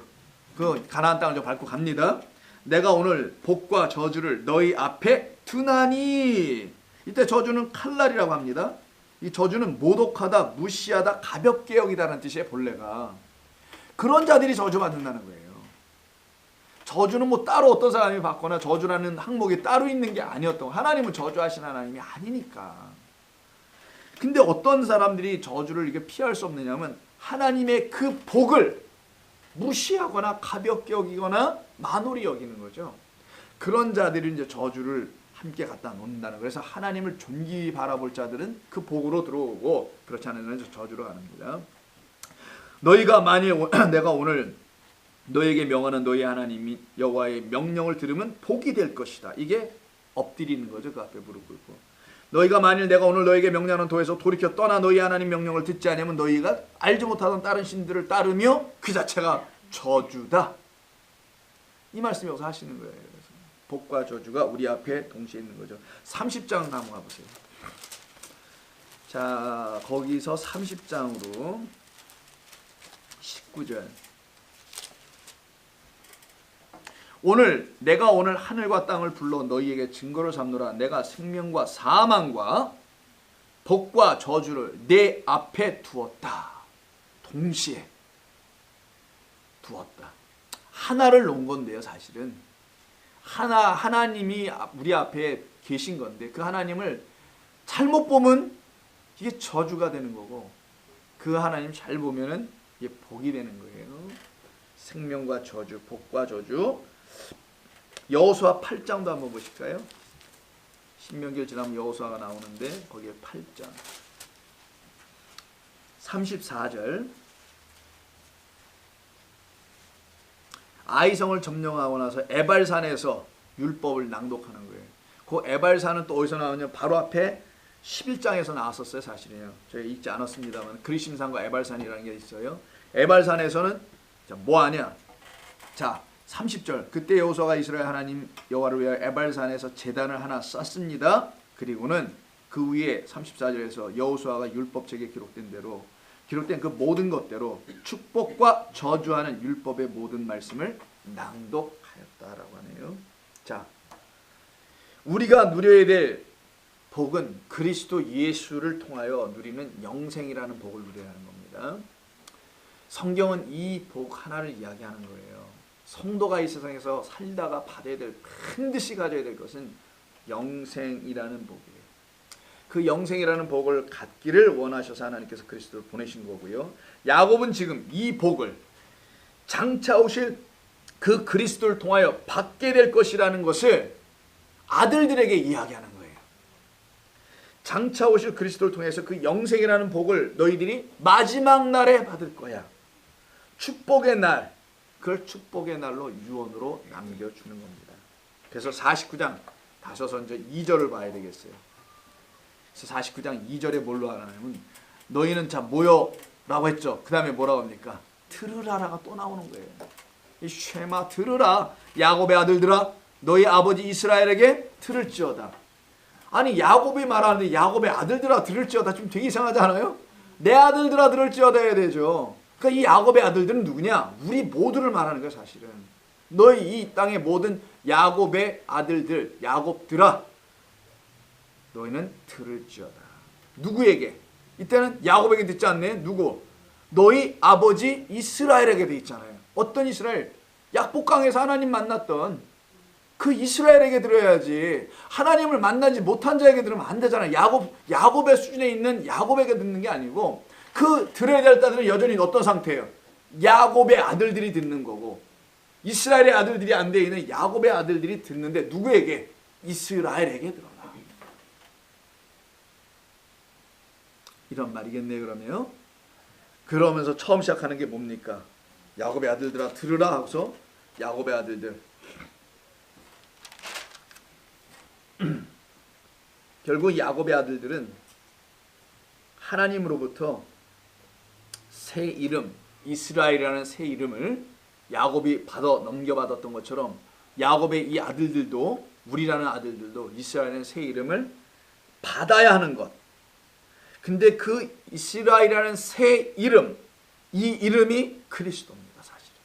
그 가나안 땅을 저 밟고 갑니다. 내가 오늘 복과 저주를 너희 앞에 두나니. 이때 저주는 칼날이라고 합니다. 이 저주는 모독하다, 무시하다, 가볍게 여기다라는 뜻이에요. 본래가. 그런 자들이 저주받는다는 거예요. 저주는 뭐 따로 어떤 사람이 받거나 저주라는 항목이 따로 있는 게 아니었던 거. 하나님은 저주하신 하나님이 아니니까. 근데 어떤 사람들이 저주를 이렇게 피할 수 없느냐면 하나님의 그 복을 무시하거나 가볍게 여기거나 만홀히 여기는 거죠. 그런 자들이 이제 저주를 함께 갖다 놓는다는 거예요. 그래서 하나님을 존귀히 바라볼 자들은 그 복으로 들어오고 그렇지 않은 자는 저주로 갑니다. 너희가 만일 내가 오늘 너에게 명하는 너희 하나님 여호와의 명령을 들으면 복이 될 것이다. 이게 엎드리는 거죠. 그 앞에 무릎 꿇고. 너희가 만일 내가 오늘 너에게 명령하는 도에서 돌이켜 떠나 너희 하나님 명령을 듣지 않으면 너희가 알지 못하던 다른 신들을 따르며 그 자체가 저주다. 이 말씀 여기서 하시는 거예요. 그래서 복과 저주가 우리 앞에 동시에 있는 거죠. 30장 한번 가보세요. 자, 거기서 30장으로 19절. 내가 오늘 하늘과 땅을 불러 너희에게 증거를 삼노라. 내가 생명과 사망과 복과 저주를 내 앞에 두었다. 동시에 두었다. 하나를 놓은 건데요. 사실은 하나님이 우리 앞에 계신 건데 그 하나님을 잘못 보면 이게 저주가 되는 거고 그 하나님 잘 보면은 이게 복이 되는 거예요. 생명과 저주, 복과 저주. 여호수아 8장도 한번 보실까요? 신명기를 지나면 여호수아가 나오는데 거기에 8장 34절. 아이성을 점령하고 나서 에발산에서 율법을 낭독하는 거예요. 그 에발산은 또 어디서 나오냐? 바로 앞에 11장에서 나왔었어요. 사실은요. 저희가 읽지 않았습니다만 그리심산과 에발산이라는 게 있어요. 에발산에서는 뭐 하냐? 자, 30절. 그때 여호수아가 이스라엘 하나님 여호와를 위하여 에발산에서 제단을 하나 쌓습니다. 그리고는 그 위에 34절에서 여호수아가 율법책에 기록된 대로 기록된 그 모든 것대로 축복과 저주하는 율법의 모든 말씀을 낭독하였다라고 하네요. 자, 우리가 누려야 될 복은 그리스도 예수를 통하여 누리는 영생이라는 복을 누려야 하는 겁니다. 성경은 이 복 하나를 이야기하는 거예요. 성도가 이 세상에서 살다가 받아야 될, 반드시 가져야 될 것은 영생이라는 복이에요. 그 영생이라는 복을 갖기를 원하셔서 하나님께서 그리스도를 보내신 거고요. 야곱은 지금 이 복을 장차 오실 그 그리스도를 통하여 받게 될 것이라는 것을 아들들에게 이야기하는 거예요. 장차 오실 그리스도를 통해서 그 영생이라는 복을 너희들이 마지막 날에 받을 거야. 축복의 날, 그걸 축복의 날로 유언으로 남겨주는 겁니다. 그래서 49장 다시 먼저 2절을 봐야 되겠어요. 그래서 49장 2절에 뭘로 하냐면 너희는 자 모여라고 했죠. 그 다음에 뭐라고 합니까? 들으라라가 또 나오는 거예요. 이 쉐마 들으라. 야곱의 아들들아 너희 아버지 이스라엘에게 들을지어다. 아니 야곱이 말하는데 야곱의 아들들아 들을지어다 좀 되게 이상하지 않아요? 내 아들들아 들을지어다 해야 되죠. 그러니까 이 야곱의 아들들은 누구냐? 우리 모두를 말하는 거예요 사실은. 너희 이 땅의 모든 야곱의 아들들 야곱들아 너희는 들을지어다. 누구에게? 이때는 야곱에게 듣지 않네. 누구? 너희 아버지 이스라엘에게 돼 있잖아요. 어떤 이스라엘? 약복강에서 하나님 만났던 그 이스라엘에게 들어야지. 하나님을 만나지 못한 자에게 들으면 안 되잖아요. 야곱의 수준에 있는 야곱에게 듣는 게 아니고 그 들어야 될 자들은 여전히 어떤 상태예요? 야곱의 아들들이 듣는 거고 이스라엘의 아들들이 안 돼 있는 야곱의 아들들이 듣는데 누구에게? 이스라엘에게 들어라. 이런 말이겠네요. 그러면 그러면서 처음 시작하는 게 뭡니까? 야곱의 아들들아 들으라 하고서 야곱의 아들들 결국 야곱의 아들들은 하나님으로부터 새 이름 이스라엘이라는 새 이름을 야곱이 넘겨받았던 것처럼 야곱의 이 아들들도 우리라는 아들들도 이스라엘의 새 이름을 받아야 하는 것. 근데 그 이스라엘이라는 새 이름, 이 이름이 그리스도입니다. 사실은.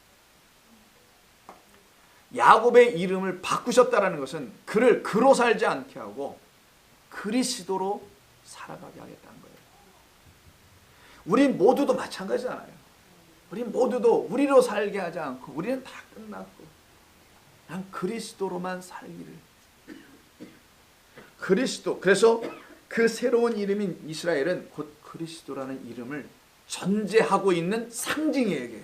야곱의 이름을 바꾸셨다는 것은 그를 그로 살지 않게 하고 그리스도로 살아가게 하겠다는 거예요. 우리 모두도 마찬가지잖아요. 우리 모두도 우리로 살게 하지 않고 우리는 다 끝났고 그냥 그리스도로만 살기를. 그리스도. 그래서 그 새로운 이름인 이스라엘은 곧 그리스도라는 이름을 전제하고 있는 상징이에요.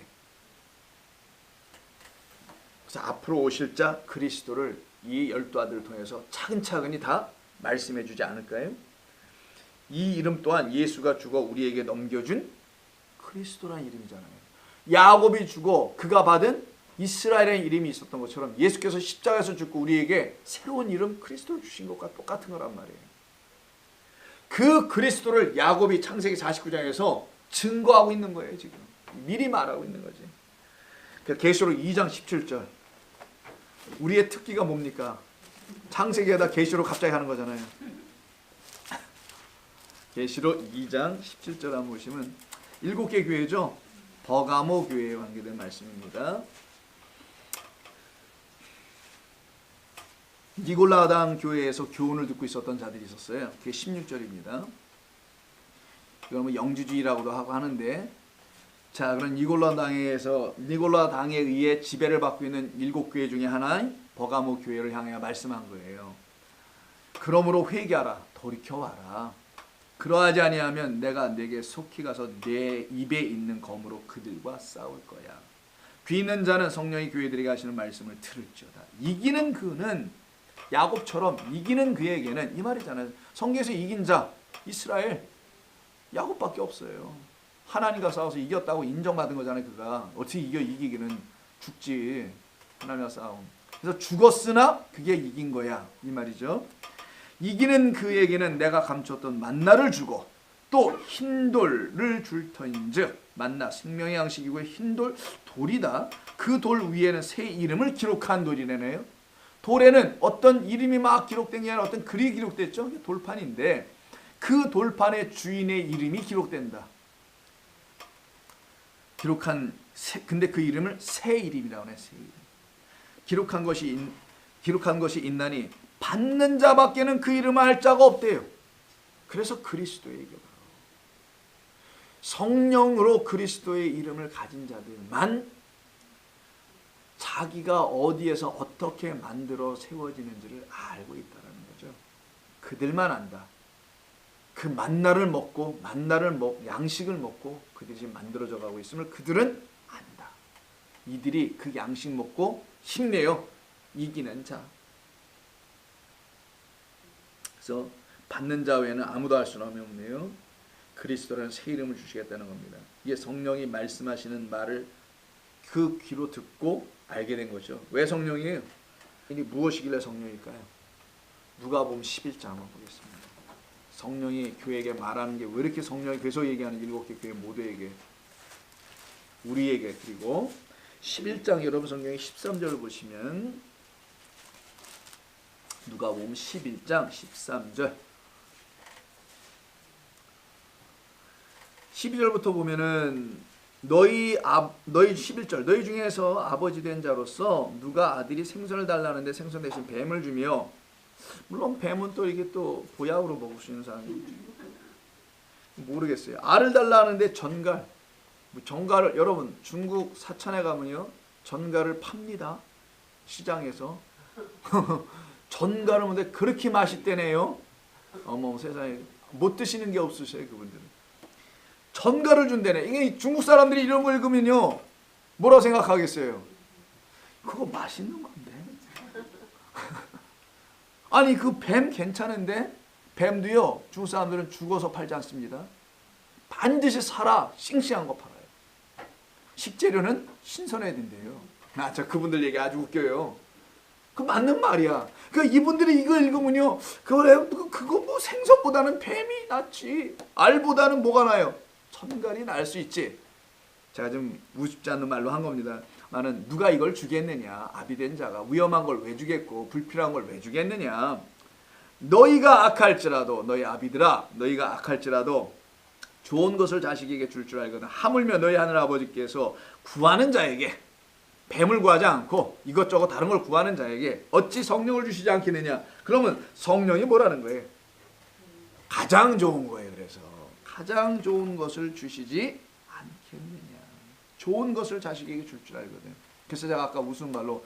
그래서 앞으로 오실 자 그리스도를 이 12아들을 통해서 차근차근히 다 말씀해 주지 않을까요? 이 이름 또한 예수가 죽어 우리에게 넘겨준 그리스도라는 이름이잖아요. 야곱이 죽어 그가 받은 이스라엘의 이름이 있었던 것처럼 예수께서 십자가에서 죽고 우리에게 새로운 이름 그리스도를 주신 것과 똑같은 거란 말이에요. 그 그리스도를 야곱이 창세기 49장에서 증거하고 있는 거예요. 지금 미리 말하고 있는 거지. 계시록 2장 17절 우리의 특기가 뭡니까? 창세기에다 계시록 갑자기 하는 거잖아요. 계시록 2장 17절 한번 보시면 7개 교회죠. 버가모 교회에 관계된 말씀입니다. 니골라당 교회에서 교훈을 듣고 있었던 자들이 있었어요. 그게 16절입니다. 이걸 뭐 영주주의라고도 하고 하는데, 자, 그런 니골라당에 의해 지배를 받고 있는 7교회 중에 하나인 버가모 교회를 향해 말씀한 거예요. 그러므로 회개하라, 돌이켜와라. 그러하지 아니하면 내가 네게 속히 가서 내 입에 있는 검으로 그들과 싸울 거야. 귀 있는 자는 성령이 교회들에게 하시는 말씀을 들을지어다. 이기는 그는 야곱처럼 이기는 그에게는 이 말이잖아요. 성경에서 이긴 자 이스라엘 야곱밖에 없어요. 하나님과 싸워서 이겼다고 인정받은 거잖아요. 그가 어떻게 이기기는 죽지. 하나님과 싸움. 그래서 죽었으나 그게 이긴 거야 이 말이죠. 이기는 그에게는 내가 감췄던 만나를 주고 또 흰돌을 줄 터인즉 만나 생명의 양식이고 흰돌 돌이다. 그 돌 위에는 새 이름을 기록한 돌이래네요. 돌에는 어떤 이름이 막 기록된 게 아니라 어떤 글이 기록됐죠. 돌판인데 그 돌판의 주인의 이름이 기록된다. 근데 그 이름을 새 이름이라고 해. 새 이름. 기록한 것이 있나니 받는 자밖에는 그 이름을 알 자가 없대요. 그래서 그리스도의 이름. 성령으로 그리스도의 이름을 가진 자들만 자기가 어디에서 어떻게 만들어 세워지는지를 알고 있다는 거죠. 그들만 안다. 그 만나를 양식을 먹고 그들이 지금 만들어져 가고 있음을 그들은 안다. 이들이 그 양식 먹고 힘내요. 이기는 자. 그래서 받는 자 외에는 아무도 할 수는 없네요. 그리스도라는 새 이름을 주시겠다는 겁니다. 이게 성령이 말씀하시는 말을 그 귀로 듣고 알게 된 거죠. 왜 성령이에요? 이게 무엇이길래 성령일까요? 누가복음 11장 한번 보겠습니다. 성령이 교회에게 말하는 게 왜 이렇게 성령이 계속 얘기하는 7개 교회 모두에게 우리에게. 그리고 11장 여러분 성경의 13절 보시면 누가복음 11장 13절 12절부터 보면은 너희 11절 너희 중에서 아버지 된 자로서 누가 아들이 생선을 달라는데 생선 대신 뱀을 주며, 물론 뱀은 또 이게 또 보약으로 먹을 수 있는 사람이 모르겠어요. 알을 달라는데 전갈을 여러분 중국 사천에 가면요 전갈을 팝니다. 시장에서. 전갈을 먹는데 그렇게 맛있대네요. 어머 세상에 못 드시는 게 없으셔요 그분들은. 전갈을 준대네. 이게 중국 사람들이 이런 걸 읽으면요 뭐라 생각하겠어요? 그거 맛있는 건데. 아니 그 뱀 괜찮은데 뱀도요 중국 사람들은 죽어서 팔지 않습니다. 반드시 살아 싱싱한 거 팔아요. 식재료는 신선해야 된대요. 저 그분들 얘기 아주 웃겨요. 그 맞는 말이야. 그 이분들이 이거 읽으면요 그거 뭐 생선보다는 뱀이 낫지. 알보다는 뭐가 나요? 전갈이 날 수 있지. 제가 좀 우습지 않는 말로 한 겁니다. 나는 누가 이걸 주겠느냐. 아비된 자가 위험한 걸 왜 주겠고 불필요한 걸 왜 주겠느냐. 너희가 악할지라도 너희 아비들아 너희가 악할지라도 좋은 것을 자식에게 줄 줄 알거든. 하물며 너희 하늘 아버지께서 구하는 자에게 뱀을 구하지 않고 이것저것 다른 걸 구하는 자에게 어찌 성령을 주시지 않겠느냐. 그러면 성령이 뭐라는 거예요? 가장 좋은 거예요. 그래서 가장 좋은 것을 주시지 않겠느냐. 좋은 것을 자식에게 줄 줄 알거든. 그래서 제가 아까 무슨 말로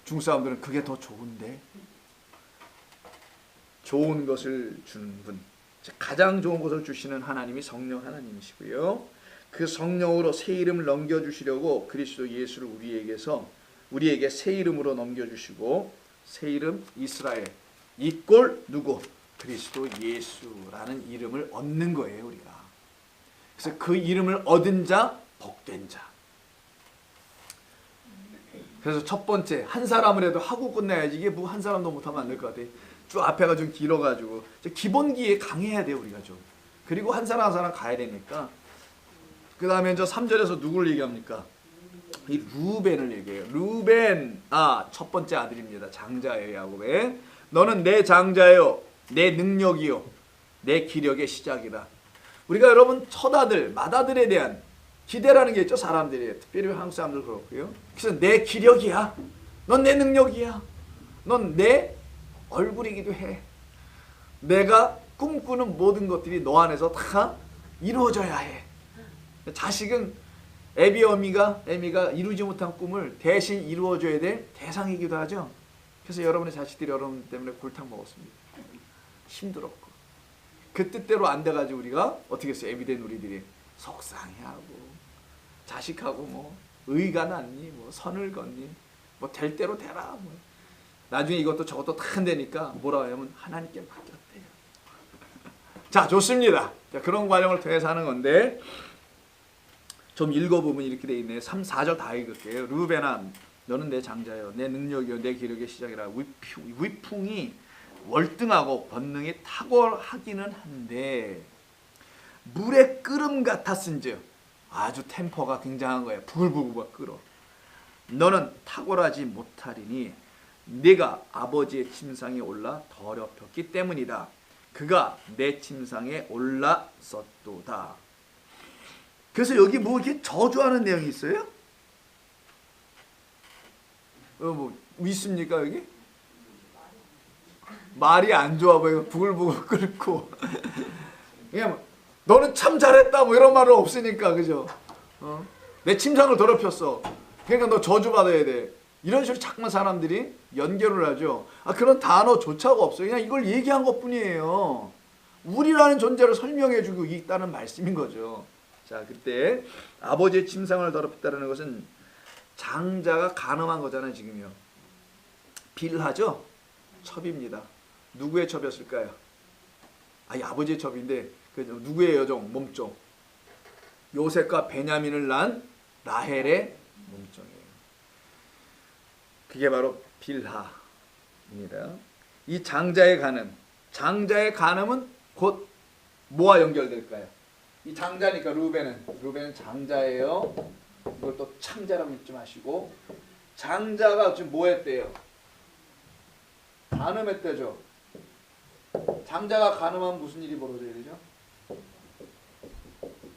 중국 사람들은 그게 더 좋은데, 좋은 것을 주는 분, 가장 좋은 것을 주시는 하나님이 성령 하나님이시고요. 그 성령으로 새 이름을 넘겨주시려고 그리스도 예수를 우리에게 새 이름으로 넘겨주시고, 새 이름 이스라엘, 이꼴 누구? 그리스도 예수라는 이름을 얻는 거예요 우리가. 그래서 그 이름을 얻은 자 복된 자. 그래서 첫 번째 한 사람을 해도 하고 끝내야지. 이게 뭐 한 사람도 못하면 안 될 것 같아. 쭉 앞에가 좀 길어가지고 기본기에 강해야 돼요 우리가 좀. 그리고 한 사람 한 사람 가야 되니까. 그 다음에 저 3절에서 누구를 얘기합니까? 이 루벤을 얘기해요. 루벤, 첫 번째 아들입니다. 장자예요 야곱의. 너는 내 장자요 내 능력이요 내 기력의 시작이다. 우리가 여러분 첫아들 맏아들에 대한 기대라는 게 있죠. 사람들이 특별히 한국 사람들 그렇고요. 그래서 내 기력이야. 넌 내 능력이야. 넌 내 얼굴이기도 해. 내가 꿈꾸는 모든 것들이 너 안에서 다 이루어져야 해. 자식은 에미가 이루지 못한 꿈을 대신 이루어줘야 될 대상이기도 하죠. 그래서 여러분의 자식들이 여러분 때문에 골탕 먹었습니다. 힘들었고 그 뜻대로 안 돼가지고 우리가 어떻게 했어요? 애비된 우리들이 속상해하고 자식하고 뭐 의가 났니? 뭐 선을 걷니? 뭐 될 대로 되라. 뭐. 나중에 이것도 저것도 다 안 되니까 뭐라 하냐면 하나님께 맡겼대요. 자 좋습니다. 자, 그런 과정을 통해서 하는 건데 좀 읽어보면 이렇게 돼 있네요. 3, 4절 다 읽을게요. 루벤아 너는 내 장자요 내 능력이요 내 기력의 시작이라. 위풍이 월등하고 권능이 탁월하기는 한데 물의 끓음 같았은즉 아주 템포가 굉장한 거예요. 부글부글 끓어. 너는 탁월하지 못하리니 네가 아버지의 침상에 올라 더럽혔기 때문이다. 그가 내 침상에 올랐었도다. 그래서 여기 뭐 이렇게 저주하는 내용이 있어요? 뭐 있습니까 여기? 말이 안 좋아 보여. 부글부글 끓고. 그냥 너는 참 잘했다 뭐 이런 말은 없으니까 그죠? 내 침상을 더럽혔어. 그러니까 너 저주받아야 돼. 이런 식으로 자꾸만 사람들이 연결을 하죠. 그런 단어조차가 없어요. 그냥 이걸 얘기한 것뿐이에요. 우리라는 존재를 설명해주고 있다는 말씀인 거죠. 자, 그때 아버지의 침상을 더럽혔다는 것은 장자가 간음한 거잖아요. 지금요. 빌하죠. 첩입니다. 누구의 첩이었을까요? 아버지의 첩인데 그 누구의 여종 몸종? 요셉과 베냐민을 낳은 라헬의 몸종이에요. 그게 바로 빌하입니다. 이 장자의 간음은 곧 뭐와 연결될까요? 이 장자니까 루벤은 장자예요. 이걸 또 창자라고 잊지 마시고, 장자가 지금 뭐 했대요? 간음했대죠. 장자가 간음하면 무슨 일이 벌어져야 되죠?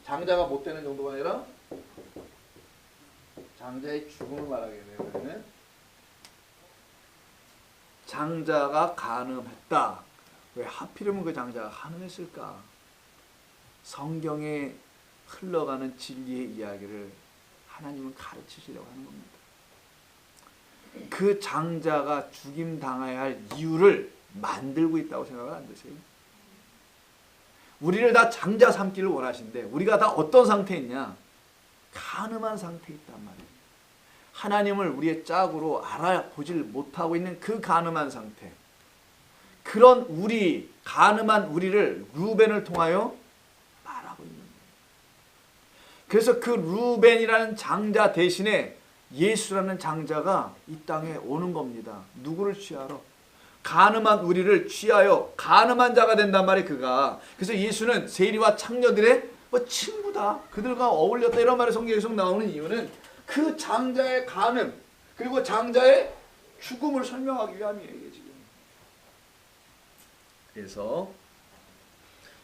장자가 못 되는 정도가 아니라 장자의 죽음을 말하게 돼요. 그러면 장자가 간음했다. 왜 하필이면 그 장자가 간음했을까? 성경에 흘러가는 진리의 이야기를 하나님은 가르치시려고 하는 겁니다. 그 장자가 죽임 당해야 할 이유를 만들고 있다고 생각을 안 드세요? 우리를 다 장자 삼기를 원하시는데 우리가 다 어떤 상태에 있냐? 간음한 상태에 있단 말이에요. 하나님을 우리의 짝으로 알아보질 못하고 있는 그 간음한 상태. 그런 우리, 간음한 우리를 루벤을 통하여 말하고 있는 거예요. 그래서 그 루벤이라는 장자 대신에 예수라는 장자가 이 땅에 오는 겁니다. 누구를 취하러? 간음한 우리를 취하여 간음한 자가 된단 말이에요. 그가. 그래서 예수는 세리와 창녀들의 친구다. 그들과 어울렸다. 이런 말이 성경에 계속 나오는 이유는 그 장자의 간음 그리고 장자의 죽음을 설명하기 위함이에요. 이게 지금. 그래서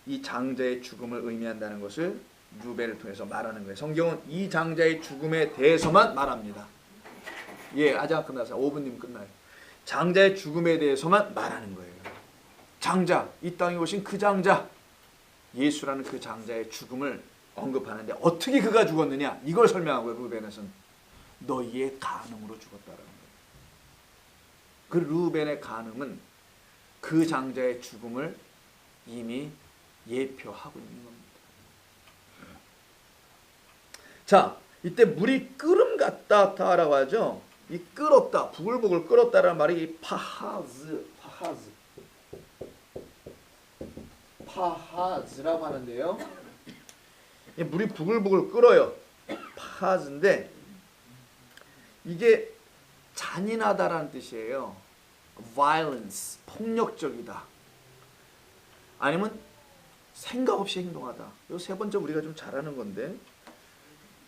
이 장자의 죽음을 의미한다는 것을 루벤을 통해서 말하는 거예요. 성경은 이 장자의 죽음에 대해서만 말합니다. 예, 아직 안 끝나서 5분이면 끝나요. 장자의 죽음에 대해서만 말하는 거예요. 장자, 이 땅에 오신 그 장자, 예수라는 그 장자의 죽음을 언급하는데 어떻게 그가 죽었느냐? 이걸 설명하고요. 루벤에서는 너희의 간음으로 죽었다라는 거예요. 그 루벤의 간음은 그 장자의 죽음을 이미 예표하고 있는 겁니다. 자, 이때 물이 끓음 같다라고 하죠. 이 끓었다, 부글부글 끓었다라는 말이 이 파하즈라고 하는데요. 이 물이 부글부글 끓어요. 파하즈인데 이게 잔인하다라는 뜻이에요. violence, 폭력적이다. 아니면 생각 없이 행동하다. 이 세 번째 우리가 좀 잘하는 건데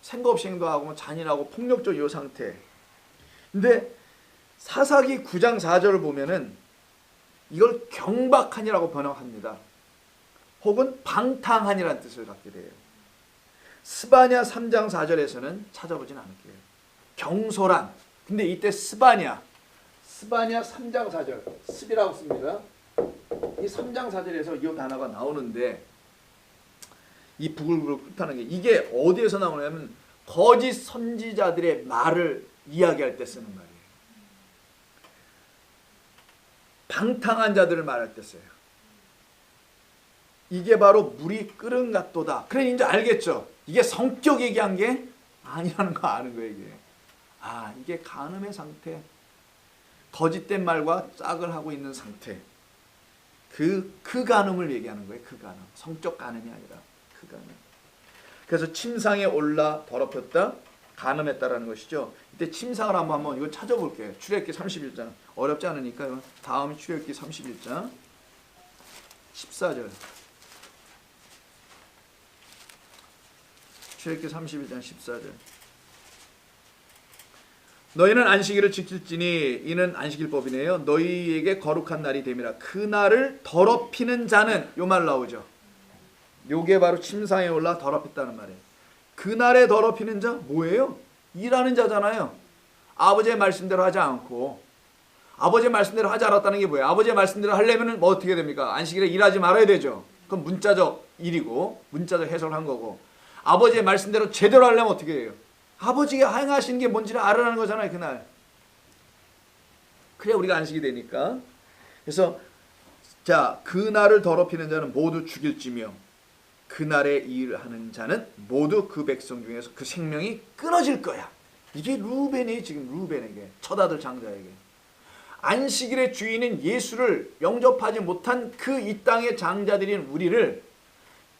생각 없이 행동하고 잔인하고 폭력적 이 상태. 근데 사사기 9장 4절을 보면은 이걸 경박한이라고 번역합니다. 혹은 방탕한이라는 뜻을 갖게 돼요. 스바냐 3장 4절에서는 찾아보진 않을게요. 경솔한. 근데 이때 스바냐 3장 4절 습이라고 씁니다. 이 3장 4절에서 이 단어가 나오는데 이 부글부글 끓다는 게 이게 어디에서 나오냐면 거짓 선지자들의 말을 이야기할 때 쓰는 말이에요. 방탕한 자들을 말할 때 써요. 이게 바로 물이 끓은 같도다. 그래 이제 알겠죠? 이게 성격 얘기한 게 아니라는 거 아는 거예요. 이게. 아, 이게 간음의 상태. 거짓된 말과 짝을 하고 있는 상태. 그 간음을 얘기하는 거예요. 그 간음. 성적 간음이 아니라 그 간음. 그래서 침상에 올라 더럽혔다. 간음했다라는 것이죠. 이때 침상을 한번 이거 찾아볼게요. 출애굽기 31장. 어렵지 않으니까 다음이 출애굽기 31장 14절. 출애굽기 31장 14절. 너희는 안식일을 지킬지니 이는 안식일법이네요. 너희에게 거룩한 날이 됨이라. 그 날을 더럽히는 자는 요 말 나오죠. 요게 바로 침상에 올라 더럽혔다는 말이에요. 그날에 더럽히는 자 뭐예요? 일하는 자잖아요. 아버지의 말씀대로 하지 않고 아버지의 말씀대로 하지 않았다는 게 뭐예요? 아버지의 말씀대로 하려면 뭐 어떻게 됩니까? 안식일에 일하지 말아야 되죠. 그건 문자적 일이고 문자적 해석을 한 거고 아버지의 말씀대로 제대로 하려면 어떻게 해요? 아버지가 행하시는 게 뭔지를 알아라는 거잖아요. 그날. 그래야 우리가 안식이 되니까. 그래서 자, 그날을 더럽히는 자는 모두 죽일지며 그날에 일하는 자는 모두 그 백성 중에서 그 생명이 끊어질 거야. 이게 루벤이 지금 루벤에게 첫 아들 장자에게 안식일의 주인인 예수를 영접하지 못한 그 이 땅의 장자들인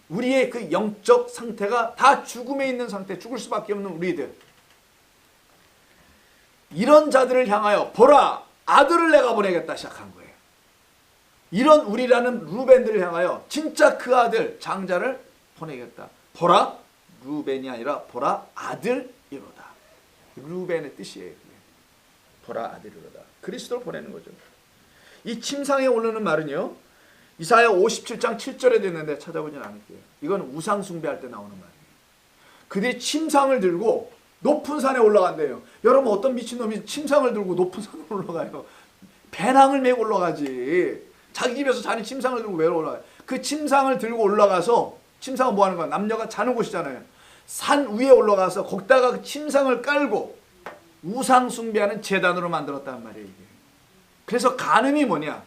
우리의 그 영적 상태가 다 죽음에 있는 상태, 죽을 수밖에 없는 우리들. 이런 자들을 향하여 보라, 아들을 내가 보내겠다 시작한 거예요. 이런 우리라는 루벤들을 향하여 진짜 그 아들, 장자를 보내겠다. 보라, 루벤이 아니라 보라, 아들이로다. 루벤의 뜻이에요. 보라 아들이로다. 그리스도를 보내는 거죠. 이 침상에 오르는 말은요, 이사야 57장 7절에 있는데 찾아보진 않을게요. 이건 우상 숭배할 때 나오는 말이에요. 그들이 침상을 들고 높은 산에 올라간대요. 여러분, 어떤 미친놈이 침상을 들고 높은 산에 올라가요? 배낭을 메고 올라가지. 자기 집에서 자는 침상을 들고 왜 올라가요? 그 침상을 들고 올라가서, 침상은 뭐 하는 거야? 남녀가 자는 곳이잖아요. 산 위에 올라가서 거기다가 그 침상을 깔고 우상 숭배하는 제단으로 만들었단 말이에요. 이게. 그래서 간음이 뭐냐?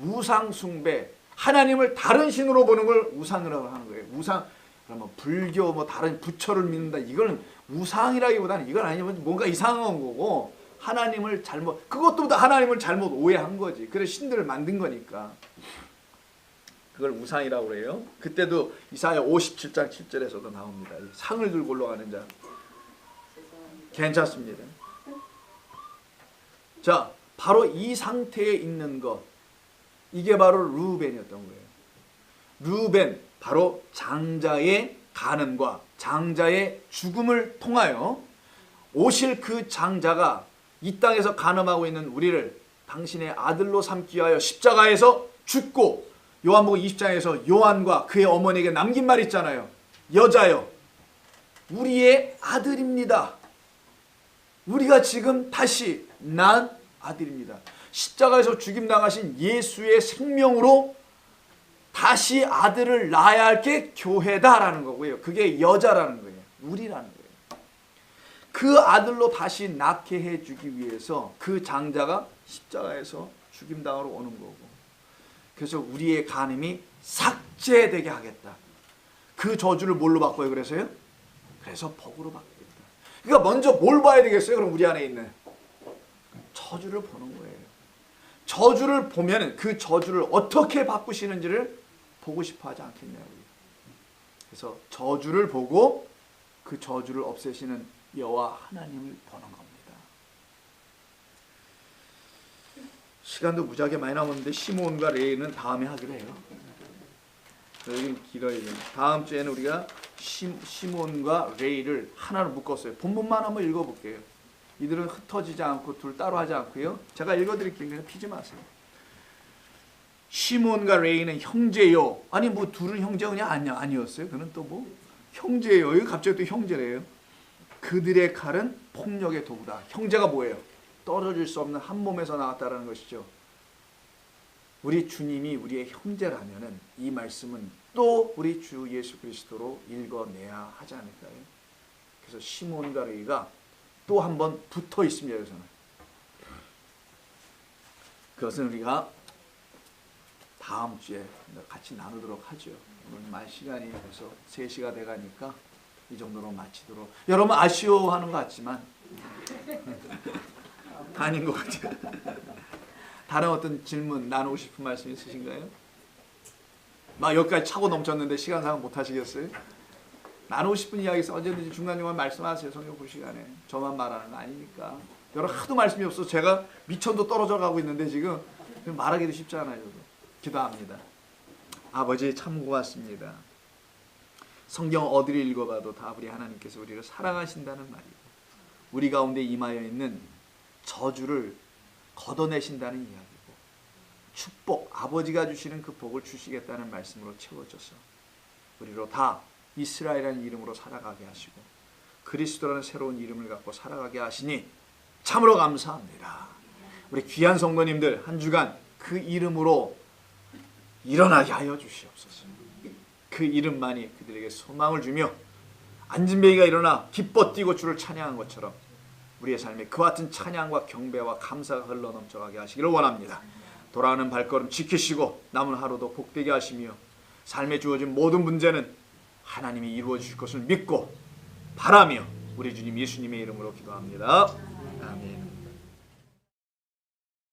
우상 숭배, 하나님을 다른 신으로 보는 걸 우상이라고 하는 거예요. 우상, 그러면 불교 뭐 다른 부처를 믿는다, 이거는 우상이라기보다는 이건 아니면 뭔가 이상한 거고, 하나님을 잘못, 그것도 하나님을 잘못 오해한 거지. 그래서 신들을 만든 거니까 그걸 우상이라고 그래요. 그때도 이사야 57장 7절에서도 나옵니다. 상을 들고 올라가는 자. 괜찮습니다. 자, 바로 이 상태에 있는 것, 이게 바로 르우벤이었던 거예요. 르우벤, 바로 장자의 간음과 장자의 죽음을 통하여 오실 그 장자가 이 땅에서 간음하고 있는 우리를 당신의 아들로 삼기 위하여 십자가에서 죽고, 요한복음 20장에서 요한과 그의 어머니에게 남긴 말 있잖아요. 여자여, 우리의 아들입니다. 우리가 지금 다시 난 아들입니다. 십자가에서 죽임당하신 예수의 생명으로 다시 아들을 낳아야 할 게 교회다라는 거고요. 그게 여자라는 거예요. 우리라는 거예요. 그 아들로 다시 낳게 해주기 위해서 그 장자가 십자가에서 죽임당하러 오는 거고, 그래서 우리의 간음이 삭제되게 하겠다. 그 저주를 뭘로 바꿔요? 그래서요? 그래서 복으로 바꾸겠다. 그러니까 먼저 뭘 봐야 되겠어요? 그럼 우리 안에 있는 저주를 보는 거예요. 저주를 보면 그 저주를 어떻게 바꾸시는지를 보고 싶어 하지 않겠냐고요. 그래서 저주를 보고 그 저주를 없애시는 여호와 하나님을 보는 겁니다. 시간도 무지하게 많이 남았는데 시몬과 레이는 다음에 하기로 해요. 여기는 길어요. 다음 주에는 우리가 시몬과 레이를 하나로 묶었어요. 본문만 한번 읽어볼게요. 이들은 흩어지지 않고 둘 따로 하지 않고요. 제가 읽어드릴게요. 그냥 피지 마세요. 시몬과 레이는 형제요. 아니 뭐 둘은 형제냐? 아니었어요. 그는 또 뭐 형제예요. 이거 갑자기 또 형제래요. 그들의 칼은 폭력의 도구다. 형제가 뭐예요? 떨어질 수 없는 한 몸에서 나왔다라는 것이죠. 우리 주님이 우리의 형제라면은 이 말씀은 또 우리 주 예수 그리스도로 읽어내야 하지 않을까요? 그래서 시몬과 레이가 또 한 번 붙어 있습니다. 여기서는. 그것은 우리가 다음 주에 같이 나누도록 하죠. 오늘 말 시간이 벌써 3시가 돼가니까 이 정도로 마치도록. 여러분 아쉬워하는 것 같지만 아닌 것 같아요. 다른 어떤 질문 나누고 싶은 말씀 있으신가요? 막 여기까지 차고 넘쳤는데 시간상 못 하시겠어요? 나누고 싶은 이야기 있어 언제든지 중간중간 말씀하세요. 성경 볼 시간에. 저만 말하는 거 아니니까. 여러분 하도 말씀이 없어서 제가 미천도 떨어져 가고 있는데 지금 말하기도 쉽지 않아요. 저도. 기도합니다. 아버지 참 고맙습니다. 성경 어디를 읽어봐도 다 우리 하나님께서 우리를 사랑하신다는 말이고 우리 가운데 임하여 있는 저주를 걷어내신다는 이야기고 축복, 아버지가 주시는 그 복을 주시겠다는 말씀으로 채워져서 우리로 다 이스라엘이라는 이름으로 살아가게 하시고 그리스도라는 새로운 이름을 갖고 살아가게 하시니 참으로 감사합니다. 우리 귀한 성도님들 한 주간 그 이름으로 일어나게 하여 주시옵소서. 그 이름만이 그들에게 소망을 주며 안진뱅이가 일어나 기뻐 뛰고 주를 찬양한 것처럼 우리의 삶에 그와 같은 찬양과 경배와 감사가 흘러넘쳐가게 하시기를 원합니다. 돌아가는 발걸음 지키시고 남은 하루도 복되게 하시며 삶에 주어진 모든 문제는 하나님이 이루어 주실 것을 믿고 바라며 우리 주님 예수님의 이름으로 기도합니다. 아멘.